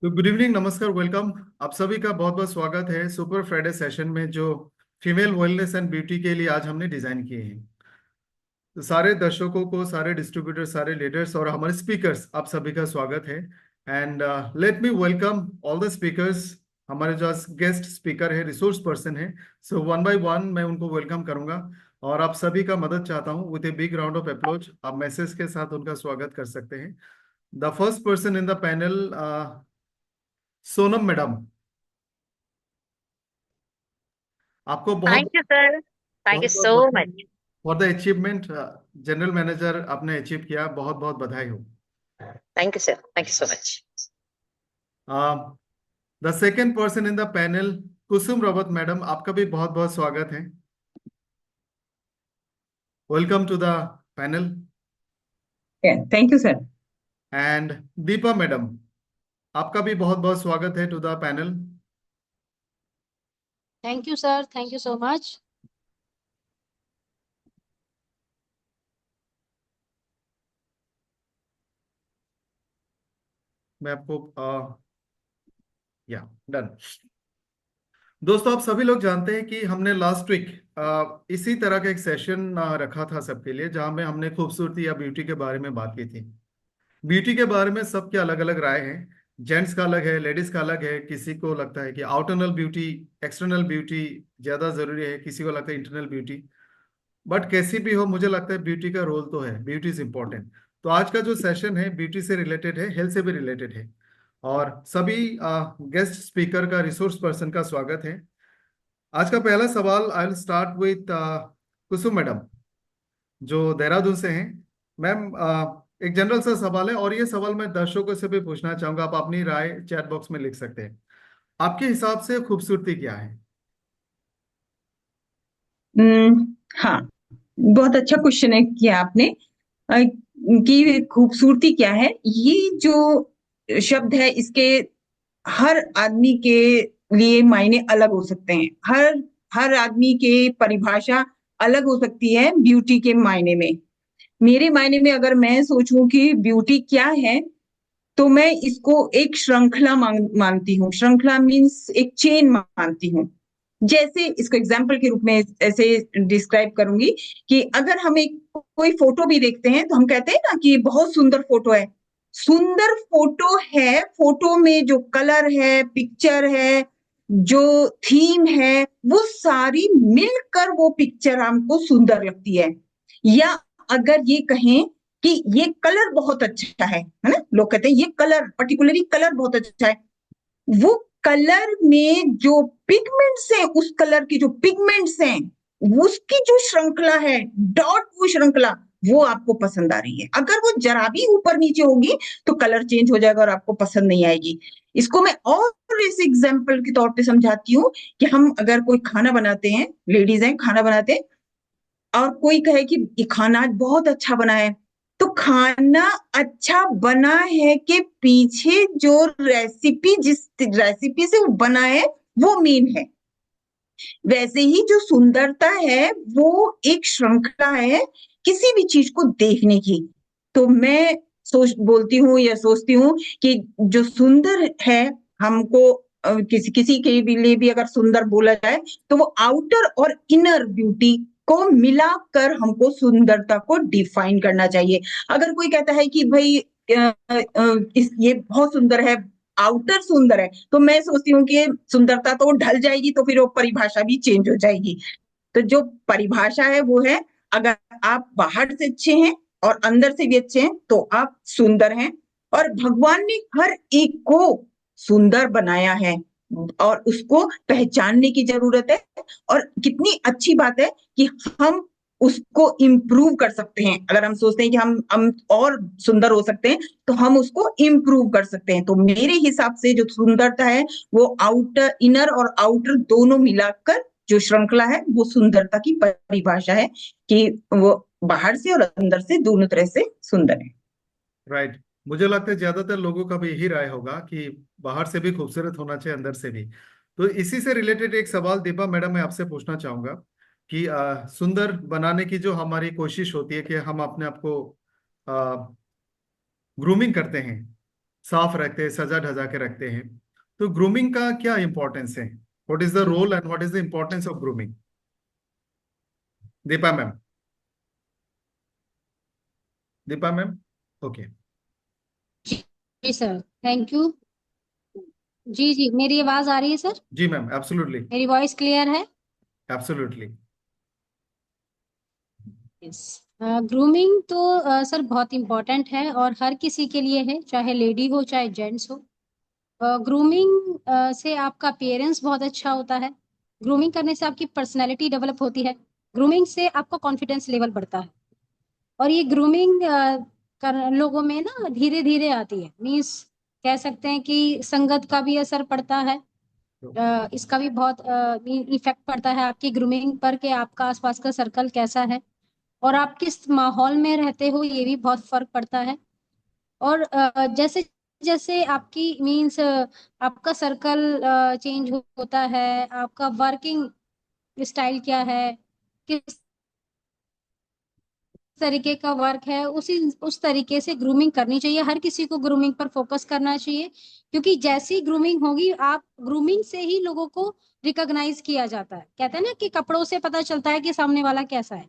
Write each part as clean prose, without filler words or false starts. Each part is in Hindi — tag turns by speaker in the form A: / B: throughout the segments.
A: तो गुड इवनिंग, नमस्कार, वेलकम। आप सभी का बहुत बहुत स्वागत है सुपर फ्राइडे सेशन में, जो फीमेल वेलनेस एंड ब्यूटी के लिए आज हमने डिजाइन किए हैं। तो सारे दर्शकों को, सारे डिस्ट्रीब्यूटर, सारे लीडर्स और हमारे स्पीकर्स, आप सभी का स्वागत है। And let me welcome all the speakers. हमारे जो गेस्ट स्पीकर है, रिसोर्स पर्सन है, सो वन बाय वन मैं उनको वेलकम करूंगा। और आप सभी का मदद चाहता हूं with a big round of applause. आप मैसेज के साथ उनका स्वागत कर सकते हैं। The first person in the panel, Sonam madam. आपको बहुत
B: thank you sir. Thank you
A: बहुत बहुत
B: सो
A: बधाई
B: much.
A: For the achievement. General manager आपने अचीव किया, बहुत बहुत बधाई हो।
B: Thank you sir, thank you so much.
A: The second person in the panel, Kusum Rawat madam, आपका भी बहुत बहुत स्वागत है। Welcome to the panel.
C: Thank you sir.
A: And Deepa madam, आपका भी बहुत बहुत स्वागत है to the panel.
D: Thank you sir, thank you so much.
A: मैं आपको या डन। दोस्तों, आप सभी लोग जानते हैं कि हमने लास्ट वीक इसी तरह का एक सेशन रखा था सबके लिए, जहां में हमने खूबसूरती या ब्यूटी के बारे में बात की थी। ब्यूटी के बारे में सबके अलग अलग राय है। जेंट्स का अलग है, लेडीज का अलग है। किसी को लगता है कि आउटरनल ब्यूटी, एक्सटर्नल ब्यूटी ज्यादा जरूरी है, किसी को लगता है इंटरनल ब्यूटी। बट कैसी भी हो, मुझे लगता है ब्यूटी का रोल तो है, ब्यूटी इज इंपॉर्टेंट। तो आज का जो सेशन है ब्यूटी से रिलेटेड है, हेल्थ से भी रिलेटेड है। और सभी गेस्ट स्पीकर का, रिसोर्स पर्सन का स्वागत है। आज का पहला सवाल I will start with Kusum madam, जो देहरादून से हैं। मैम, एक जनरल सा सवाल है, और ये सवाल मैं दर्शकों से भी पूछना चाहूंगा। आप अपनी राय चैट बॉक्स में लिख सकते हैं। आपके हिसाब से खूबसूरती क्या है?
C: हाँ, बहुत अच्छा क्वेश्चन है किया आपने। कि खूबसूरती क्या है, ये जो शब्द है इसके हर आदमी के लिए मायने अलग हो सकते हैं। हर हर आदमी के परिभाषा अलग हो सकती है ब्यूटी के मायने में। मेरे मायने में अगर मैं सोचूं कि ब्यूटी क्या है, तो मैं इसको एक श्रृंखला मानती हूँ। श्रृंखला मीन्स एक चेन मानती हूँ। जैसे इसको एग्जाम्पल के रूप में ऐसे डिस्क्राइब करूंगी कि अगर हम एक कोई फोटो भी देखते हैं तो हम कहते हैं ना कि बहुत सुंदर फोटो है। सुंदर फोटो है, फोटो में जो कलर है, पिक्चर है, जो थीम है, वो सारी मिलकर वो पिक्चर हमको सुंदर लगती है। या अगर ये कहें कि ये कलर बहुत अच्छा है ना, लोग कहते हैं ये कलर, पर्टिकुलरली कलर बहुत अच्छा है। वो कलर में जो पिगमेंट्स हैं, उस कलर के जो पिगमेंट्स हैं, उसकी जो श्रृंखला है, डॉट वो श्रृंखला, वो आपको पसंद आ रही है। अगर वो जरा भी ऊपर नीचे होगी तो कलर चेंज हो जाएगा और आपको पसंद नहीं आएगी। इसको मैं और इस एग्जाम्पल के तौर पे समझाती हूँ कि हम अगर कोई खाना बनाते हैं, लेडीज हैं खाना बनाते हैं, और कोई कहे कि ये खाना आज बहुत अच्छा बना है, तो खाना अच्छा बना है के पीछे जो रेसिपी, जिस रेसिपी से वो बना है, वो मेन है। वैसे ही जो सुंदरता है वो एक श्रृंखला है किसी भी चीज को देखने की। तो मैं बोलती हूँ या सोचती हूँ कि जो सुंदर है, हमको किसी किसी के भी लिए भी अगर सुंदर बोला जाए, तो वो आउटर और इनर ब्यूटी को मिलाकर हमको सुंदरता को डिफाइन करना चाहिए। अगर कोई कहता है कि भाई ये बहुत सुंदर है, आउटर सुंदर है, तो मैं सोचती हूँ कि सुंदरता तो ढल जाएगी, तो फिर वो परिभाषा भी चेंज हो जाएगी। तो जो परिभाषा है वो है, अगर आप बाहर से अच्छे हैं और अंदर से भी अच्छे हैं तो आप सुंदर हैं। और भगवान ने हर एक को सुंदर बनाया है और उसको पहचानने की जरूरत है। और कितनी अच्छी बात है कि हम उसको इम्प्रूव कर सकते हैं। अगर हम सोचते हैं कि हम और सुंदर हो सकते हैं, तो हम उसको इम्प्रूव कर सकते हैं। तो मेरे हिसाब से जो सुंदरता है, वो आउटर, इनर और आउटर दोनों मिलाकर जो श्रृंखला है, वो सुंदरता की परिभाषा है कि वो बाहर से और अंदर से दोनों तरह से सुंदर है।
A: राइट। मुझे लगता है ज्यादातर लोगों का भी यही राय होगा कि बाहर से भी खूबसूरत होना चाहिए, अंदर से भी। तो इसी से रिलेटेड एक सवाल दीपा मैडम मैं आपसे पूछना चाहूंगा कि सुंदर बनाने की जो हमारी कोशिश होती है कि हम अपने आप को ग्रूमिंग करते हैं, साफ रखते हैं, सजा धजा के रखते हैं। तो ग्रूमिंग का क्या इंपॉर्टेंस है? What is the role and what is the importance of grooming? Deepa ma'am. Deepa ma'am. Okay.
D: जी सर, थैंक यू। जी जी, मेरी आवाज आ रही है सर?
A: जी मैम, एब्सोल्युटली।
D: मेरी वॉइस क्लियर है?
A: एब्सोल्युटली।
D: यस। ग्रूमिंग तो सर बहुत इम्पोर्टेंट है और हर किसी के लिए है, चाहे लेडी हो चाहे जेंट्स हो। ग्रूमिंग से आपका अपीयरेंस बहुत अच्छा होता है। ग्रूमिंग करने से आपकी पर्सनैलिटी डेवलप होती है। ग्रूमिंग से आपका कॉन्फिडेंस लेवल बढ़ता है। और ये ग्रूमिंग कर लोगों में ना धीरे धीरे आती है। मीन्स कह सकते हैं कि संगत का भी असर पड़ता है। इसका भी बहुत इफेक्ट पड़ता है आपकी ग्रूमिंग पर, कि आपका आसपास का सर्कल कैसा है और आप किस माहौल में रहते हो, ये भी बहुत फर्क पड़ता है। और जैसे जैसे आपकी मीन्स आपका सर्कल चेंज होता है, आपका वर्किंग स्टाइल क्या है, किस तरीके का वर्क है, उस तरीके से ग्रूमिंग करनी चाहिए। हर किसी को ग्रूमिंग पर फोकस करना चाहिए, क्योंकि जैसी ग्रूमिंग होगी, आप ग्रूमिंग से ही लोगों को रिकॉग्नाइज किया जाता है। कहते हैं ना कि कपड़ों से पता चलता है कि सामने वाला कैसा है।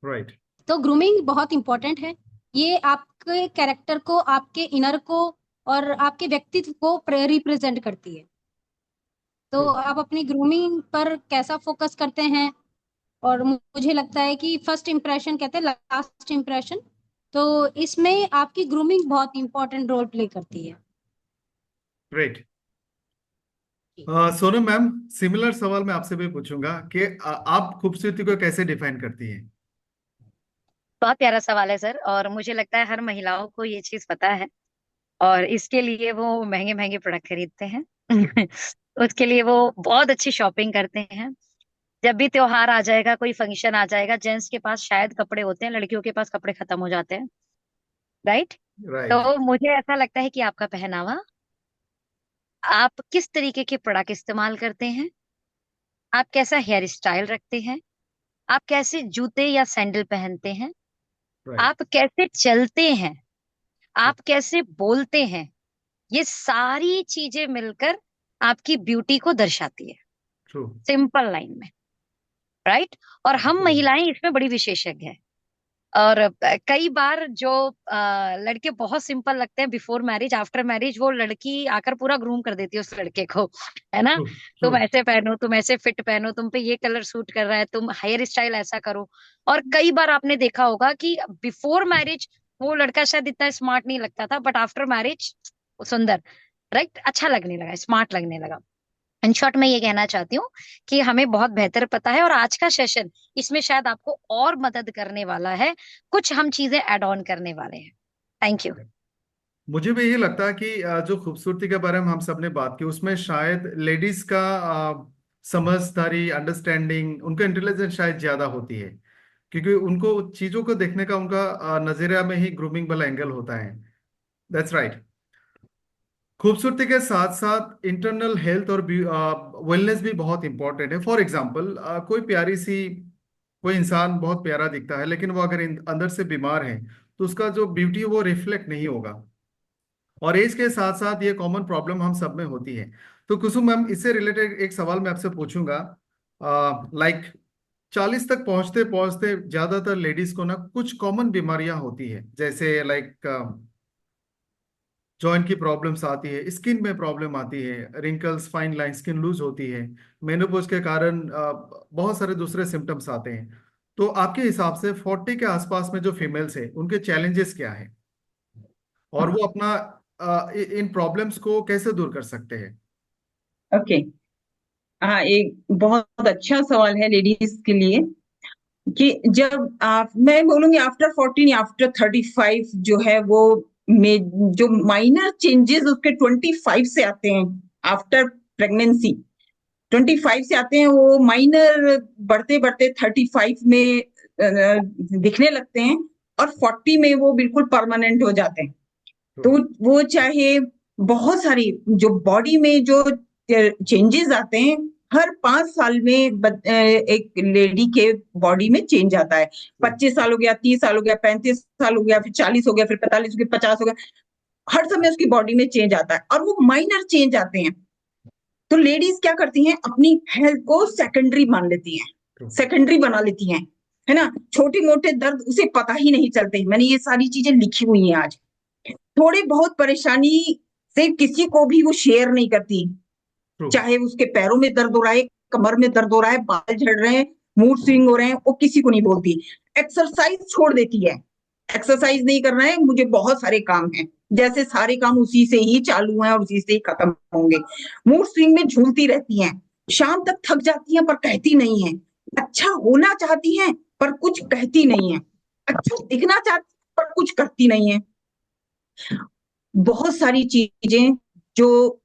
A: राइट।
D: तो ग्रूमिंग बहुत इंपॉर्टेंट है। ये आपके कैरेक्टर को, आपके इनर को और आपके व्यक्तित्व को रिप्रेजेंट करती है। तो आप अपनी ग्रूमिंग पर कैसा फोकस करते हैं? और मुझे लगता है कि फर्स्ट इम्प्रेशन कहते हैं लास्ट इम्प्रेशन। तो इसमें आपकी ग्रूमिंग बहुत इंपॉर्टेंट रोल प्ले करती है।
A: ग्रेट। सोनम मैम, सिमिलर सवाल मैं आपसे भी पूछूंगा कि आप खूबसूरती को कैसे डिफाइन करती हैं?
B: बहुत प्यारा सवाल है सर, और मुझे लगता है हर महिलाओं को ये चीज पता है, और इसके लिए वो महंगे महंगे प्रोडक्ट खरीदते हैं। उसके लिए वो बहुत अच्छी शॉपिंग करते हैं। जब भी त्योहार आ जाएगा, कोई फंक्शन आ जाएगा, जेंट्स के पास शायद कपड़े होते हैं, लड़कियों के पास कपड़े खत्म हो जाते हैं। राइट।
A: राइट।
B: तो मुझे ऐसा लगता है कि आपका पहनावा, आप किस तरीके के प्रोडक्ट इस्तेमाल करते हैं, आप कैसा हेयर स्टाइल रखते हैं, आप कैसे जूते या सैंडल पहनते हैं,
A: राइट।
B: आप कैसे चलते हैं, आप कैसे बोलते हैं, ये सारी चीजें मिलकर आपकी ब्यूटी को दर्शाती है,
A: ट्रू।
B: सिंपल लाइन में। राइट। और हम महिलाएं इसमें बड़ी विशेषज्ञ हैं। और कई बार जो लड़के बहुत सिंपल लगते हैं बिफोर मैरिज, आफ्टर मैरिज वो लड़की आकर पूरा ग्रूम कर देती है उस लड़के को, है ना।
A: ट्रू। ट्रू।
B: तुम ऐसे पहनो, तुम ऐसे फिट पहनो, तुम पे ये कलर सूट कर रहा है, तुम हेयर स्टाइल ऐसा करो। और कई बार आपने देखा होगा कि बिफोर मैरिज वो लड़का शायद इतना स्मार्ट नहीं लगता था, बट आफ्टर मैरिज सुंदर, राइट, अच्छा लगने लगा, स्मार्ट लगने लगा। इन शॉर्ट मैं ये कहना चाहती हूँ कि हमें बहुत बेहतर पता है, और आज का सेशन इसमें शायद आपको और मदद करने वाला है। कुछ हम चीजें ऐड ऑन करने वाले हैं। Thank you.
A: मुझे भी यही लगता है कि जो खूबसूरती के बारे में हम सब ने बात की, उसमें शायद लेडीज का समझदारी, अंडरस्टैंडिंग, उनका इंटेलिजेंस शायद ज्यादा होती है, क्योंकि उनको चीजों को देखने का उनका नजरिया में ही ग्रूमिंग वाला एंगल होता है। That's right. खूबसूरती के साथ साथ इंटरनल हेल्थ और वेलनेस भी बहुत इंपॉर्टेंट है। फॉर एग्जाम्पल, कोई प्यारी सी, कोई इंसान बहुत प्यारा दिखता है, लेकिन वो अगर अंदर से बीमार है, तो उसका जो ब्यूटी है वो रिफ्लेक्ट नहीं होगा। और एज के साथ साथ ये कॉमन प्रॉब्लम हम सब में होती है। तो कुसुम मैम, इससे रिलेटेड एक सवाल मैं आपसे पूछूंगा। लाइक 40 तक पहुंचते पहुंचते ज्यादातर लेडीज को ना कुछ कॉमन बीमारियां होती है, जैसे लाइक जॉइंट की प्रॉब्लम्स आती है, स्किन में प्रॉब्लम आती है, wrinkles, fine line, skin loose होती है, मेनोपॉज के कारण बहुत सारे दूसरे सिम्टम्स आते हैं। तो आपके हिसाब से 40 के आसपास में जो फीमेल्स है, उनके चैलेंजेस क्या है, और
C: हाँ,
A: वो अपना इन प्रॉब्लम्स को कैसे दूर कर सकते हैं?
C: ओके। हाँ, एक बहुत अच्छा सवाल है लेडीज के लिए कि जब आप, मैं बोलूंगी आफ्टर 14 आफ्टर 35 जो है वो में जो माइनर चेंजेस उसके 25 से आते हैं। आफ्टर प्रेगनेंसी 25 से आते हैं, वो माइनर बढ़ते बढ़ते 35 में दिखने लगते हैं, और 40 में वो बिल्कुल परमानेंट हो जाते हैं। तो वो चाहे बहुत सारी जो बॉडी में जो चेंजेस आते हैं, हर 5 साल में एक लेडी के बॉडी में चेंज आता है। 25 साल हो गया, 30 साल हो गया, 35 साल हो गया, फिर 40 हो गया, फिर 45 हो गया, 50 हो गया। हर समय उसकी बॉडी में चेंज आता है और वो माइनर चेंज आते हैं। तो लेडीज क्या करती हैं, अपनी हेल्थ को सेकेंडरी मान लेती हैं, सेकेंडरी बना लेती हैं, है ना। छोटे मोटे दर्द उसे पता ही नहीं चलते। मैंने ये सारी चीजें लिखी हुई हैं आज। थोड़ी बहुत परेशानी से किसी को भी वो शेयर नहीं करती, चाहे उसके पैरों में दर्द हो रहा है, कमर में दर्द हो रहा है, बाल झड़ रहे हैं, मूड स्विंग हो रहे हैं, वो किसी को नहीं बोलती। एक्सरसाइज छोड़ देती है, एक्सरसाइज नहीं करना है, मुझे बहुत सारे काम हैं, जैसे सारे काम उसी से ही चालू हैं और उसी से ही खत्म होंगे। मूड स्विंग में झूलती रहती हैं, शाम तक थक जाती हैं पर कहती नहीं है, अच्छा होना चाहती हैं पर कुछ कहती नहीं है, अच्छा दिखना चाहती पर कुछ करती नहीं है। बहुत सारी चीजें जो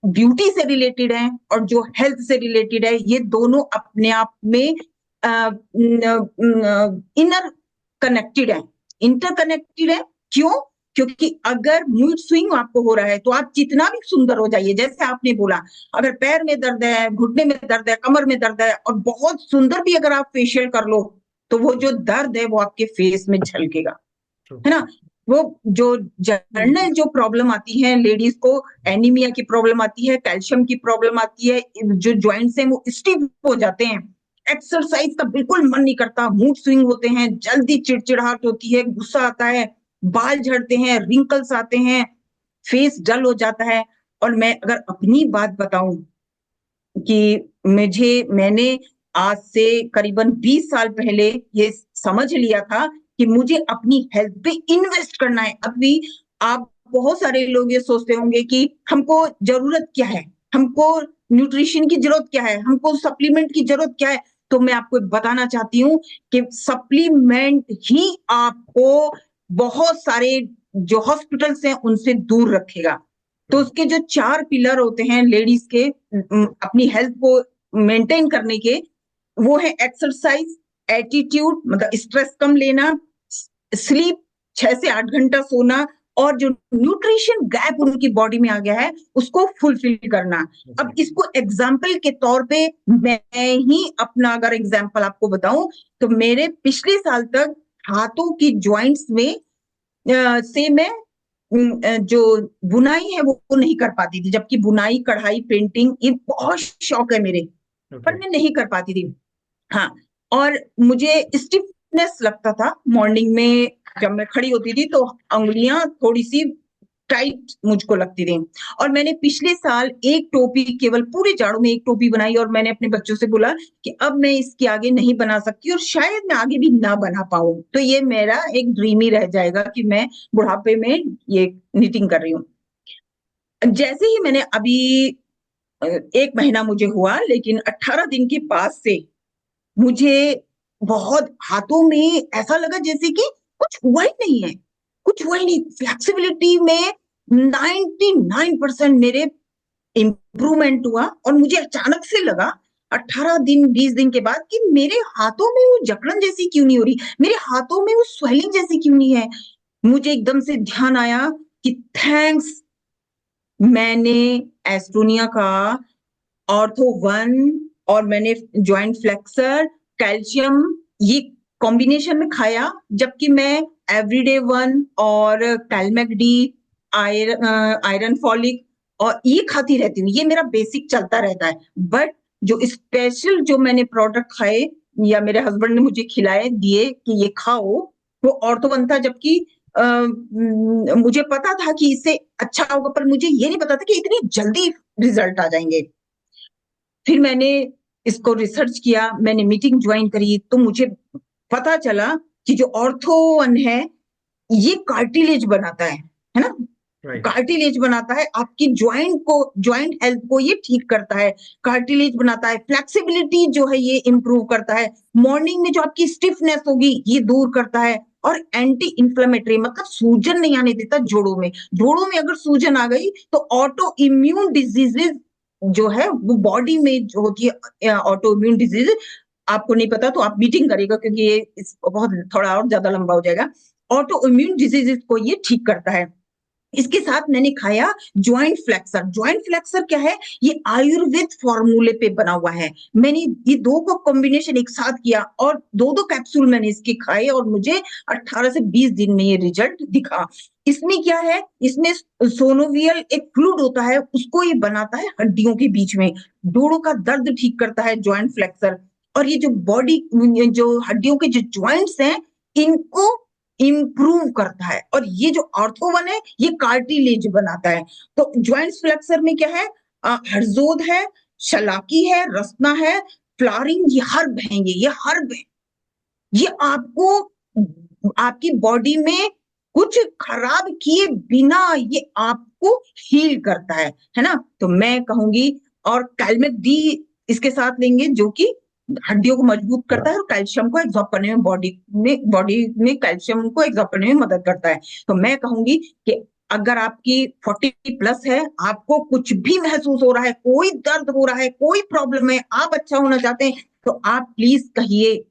C: ब्यूटी से रिलेटेड है और जो हेल्थ से रिलेटेड है, ये दोनों अपने आप में इनर कनेक्टेड है, इंटरकनेक्टेड है। क्यों? क्योंकि अगर मूड स्विंग आपको हो रहा है तो आप जितना भी सुंदर हो जाइए, जैसे आपने बोला, अगर पैर में दर्द है, घुटने में दर्द है, कमर में दर्द है और बहुत सुंदर भी अगर आप फेशियल कर लो, तो वो जो दर्द है वो आपके फेस में झलकेगा, है ना। वो जो जनरल जो प्रॉब्लम आती है लेडीज को, एनीमिया की प्रॉब्लम आती है, कैल्शियम की प्रॉब्लम आती है, जो ज्वाइंट्स हैं वो स्टिफ हो जाते हैं, एक्सरसाइज का बिल्कुल मन नहीं करता, मूड स्विंग होते हैं, जल्दी चिड़चिड़ाहट होती है, गुस्सा आता है, बाल झड़ते हैं, रिंकल्स आते हैं, फेस डल हो जाता है। और मैं अगर अपनी बात बताऊं कि मैंने आज से करीबन 20 साल पहले ये समझ लिया था कि मुझे अपनी हेल्थ पे इन्वेस्ट करना है। अभी आप बहुत सारे लोग ये सोचते होंगे कि हमको जरूरत क्या है, हमको न्यूट्रिशन की जरूरत क्या है, हमको सप्लीमेंट की जरूरत क्या है। तो मैं आपको बताना चाहती हूँ कि सप्लीमेंट ही आपको बहुत सारे जो हॉस्पिटल्स हैं उनसे दूर रखेगा। तो उसके जो 4 पिलर होते हैं लेडीज के अपनी हेल्थ को मेंटेन करने के, वो है एक्सरसाइज, एटीट्यूड मतलब स्ट्रेस कम लेना, स्लीप 6 से 8 घंटा सोना, और जो न्यूट्रिशन गैप उनकी बॉडी में आ गया है उसको फुलफिल करना। अब इसको एग्जाम्पल के तौर पे मैं ही अपना अगर एग्जाम्पल आपको बताऊं तो मेरे पिछले साल तक हाथों की ज्वाइंट्स में से मैं जो बुनाई है वो नहीं कर पाती थी, जबकि बुनाई, कढ़ाई, पेंटिंग ये बहुत शौक है मेरे, पर मैं नहीं कर पाती थी। हाँ, और मुझे स्टिफनेस लगता था मॉर्निंग में, जब मैं खड़ी होती थी तो उंगलियां थोड़ी सी टाइट मुझको लगती थी। और मैंने पिछले साल एक टोपी, केवल पूरे जाड़ों में एक टोपी बनाई, और मैंने अपने बच्चों से बोला कि अब मैं इसके आगे नहीं बना सकती और शायद मैं आगे भी ना बना पाऊं, तो ये मेरा एक ड्रीम ही रह जाएगा कि मैं बुढ़ापे में ये निटिंग कर रही हूँ। जैसे ही मैंने अभी 1 महीना मुझे हुआ, लेकिन 18 दिन के बाद से मुझे बहुत हाथों में ऐसा लगा जैसे कि कुछ हुआ ही नहीं है, कुछ हुआ ही नहीं। फ्लेक्सिबिलिटी में 99% मेरे इम्प्रूवमेंट हुआ, और मुझे अचानक से लगा 18 दिन 20 दिन के बाद कि मेरे हाथों में वो जकड़न जैसी क्यों नहीं हो रही, मेरे हाथों में वो स्वेलिंग जैसी क्यों नहीं है। मुझे एकदम से ध्यान आया कि थैंक्स, मैंने एस्टोनिया का ऑर्थो 1 और मैंने ज्वाइंट फ्लेक्सर, कैल्शियम, ये कॉम्बिनेशन में खाया, जबकि मैं एवरीडे 1 और कैलमेक डी, आयरन फॉलिक और ये खाती रहती हूँ, ये मेरा बेसिक चलता रहता है। बट जो स्पेशल जो मैंने प्रोडक्ट खाए या मेरे हस्बैंड ने मुझे खिलाए दिए कि ये खाओ, वो ऑर्थो 1 था, जबकि मुझे पता था कि इससे अच्छा होगा, पर मुझे ये नहीं पता था कि इतनी जल्दी रिजल्ट आ जाएंगे। फिर मैंने इसको रिसर्च किया, मैंने मीटिंग ज्वाइन करी, तो मुझे पता चला कि जो ऑर्थो 1 है ये कार्टिलेज बनाता है ना, कार्टिलेज बनाता है, आपकी ज्वाइंट को, ज्वाइंट हेल्थ को ये ठीक करता है, कार्टिलेज बनाता है, फ्लेक्सिबिलिटी जो है ये इंप्रूव करता है, मॉर्निंग में जो आपकी स्टिफनेस होगी ये दूर करता है, और एंटी इंफ्लेमेटरी मतलब सूजन नहीं आने देता जोड़ों में। जोड़ों में अगर सूजन आ गई तो ऑटो इम्यून डिजीजेज जो है वो बॉडी में जो होती है, ऑटो इम्यून डिजीज, आपको नहीं पता तो आप मीटिंग करेगा क्योंकि ये बहुत थोड़ा और ज्यादा लंबा हो जाएगा। ऑटो इम्यून डिजीजेस को ये ठीक करता है। इसके साथ मैंने खाया ज्वाइंट फ्लेक्सर। ज्वाइंट फ्लेक्सर क्या है? ये आयुर्वेद फॉर्मूले पे बना हुआ है। मैंने ये दो को कॉम्बिनेशन एक साथ किया और दो दो कैप्सूल मैंने इसके खाए और मुझे 18 से 20 दिन में ये रिजल्ट दिखा। इसमें क्या है? इसमें सोनोवियल एक फ्लूइड होता है, उसको ये बनाता है हड्डियों के बीच में। जोड़ों का दर्द ठीक करता है ज्वाइंट फ्लेक्सर। और ये जो बॉडी, जो हड्डियों के जो ज्वाइंट्स हैं, इनको इम्प्रूव करता है। और ये जो ऑर्थो1 है, ये कार्टिलेज बनाता है। तो ज्वाइंट फ्लेक्सर में क्या है? हर्जोद है, शलाकी है, रसना है, फ्लावरिंग, ये हर्ब है। ये हर्ब है। ये आपको आपकी बॉडी में कुछ खराब किए बिना ये आपको हील करता है ना? तो मैं कहूंगी, और कैलमेट डी इसके साथ लेंगे, जो कि हड्डियों को मजबूत करता है और कैल्शियम को एब्जॉर्ब करने में, बॉडी में कैल्शियम को एब्जॉर्ब करने में मदद करता है। तो मैं कहूंगी कि अगर आपकी 40+ है, आपको कुछ भी महसूस हो रहा है, कोई दर्द हो रहा है, कोई प्रॉब्लम है, आप अच्छा होना चाहते हैं, तो आप प्लीज कहिए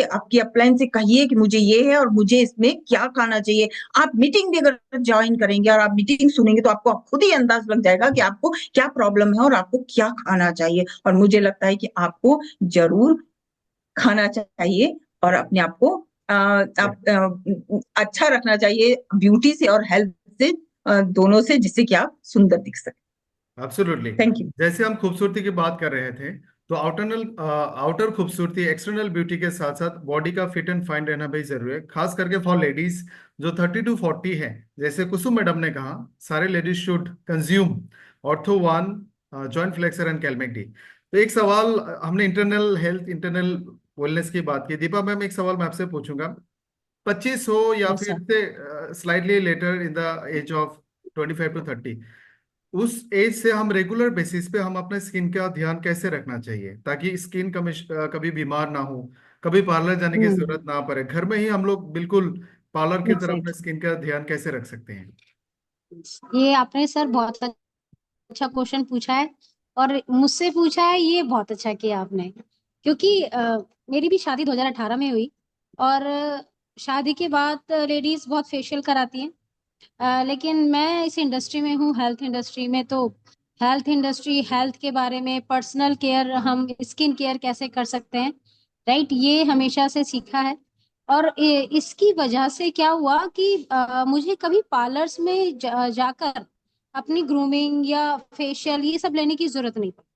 C: आपकी अपलाइन से, कहिए कि मुझे ये है और मुझे इसमें क्या खाना चाहिए। आप मीटिंग भी अगर ज्वाइन करेंगे और आप मीटिंग सुनेंगे तो आपको खुद ही अंदाज लग जाएगा कि आपको क्या प्रॉब्लम है और आपको क्या खाना चाहिए। और मुझे लगता है कि आपको जरूर खाना चाहिए और अपने आप को अच्छा रखना चाहिए, ब्यूटी से और हेल्थ से, दोनों से, जिससे कि आप सुंदर दिख सके।
A: एब्सोल्युटली।
C: Thank you.
A: जैसे हम खूबसूरती की बात कर रहे थे, तो आउटर खूबसूरती, एक्सटर्नल ब्यूटी के साथ साथ बॉडी का फिट एंड फाइन रहना भी जरूरी है, खास करके फॉर लेडीज जो 30 to 40 है। जैसे कुसुम मैडम ने कहा, सारे लेडीज शुड कंज्यूम ऑर्थो1, जॉइंट फ्लेक्सर एंड कैलमेक डी। तो एक सवाल, हमने इंटरनल हेल्थ, इंटरनल वेलनेस की बात की। दीपा मैम, एक सवाल मैं आपसे पूछूंगा। 25 हो या
D: यस
A: फिर
D: सर।
A: से slightly later in the age of 25 to 30, उस एज से हम रेगुलर बेसिस पे हम अपने स्किन का ध्यान कैसे रखना चाहिए ताकि स्किन कभी बीमार ना हो, कभी पार्लर जाने की जरूरत ना पड़े, घर में ही हम लोग बिल्कुल पार्लर की तरह अपने
D: एग्जैक्टली।
A: स्किन का ध्यान कैसे रख सकते हैं?
D: ये आपने सर बहुत अच्छा क्वेश्चन पूछा है, और मुझसे पूछा है, ये बहुत अच्छा किया आपने। क्योंकि मेरी भी शादी 2018 में हुई, और शादी के बाद लेडीज बहुत फेशियल कराती हैं। लेकिन मैं इस इंडस्ट्री में हूँ, हेल्थ इंडस्ट्री में, तो हेल्थ इंडस्ट्री, हेल्थ के बारे में, पर्सनल केयर, हम स्किन केयर कैसे कर सकते हैं, राइट, ये हमेशा से सीखा है। और इसकी वजह से क्या हुआ कि मुझे कभी पार्लर्स में जाकर अपनी ग्रूमिंग या फेशियल ये सब लेने की जरूरत नहीं पड़ी,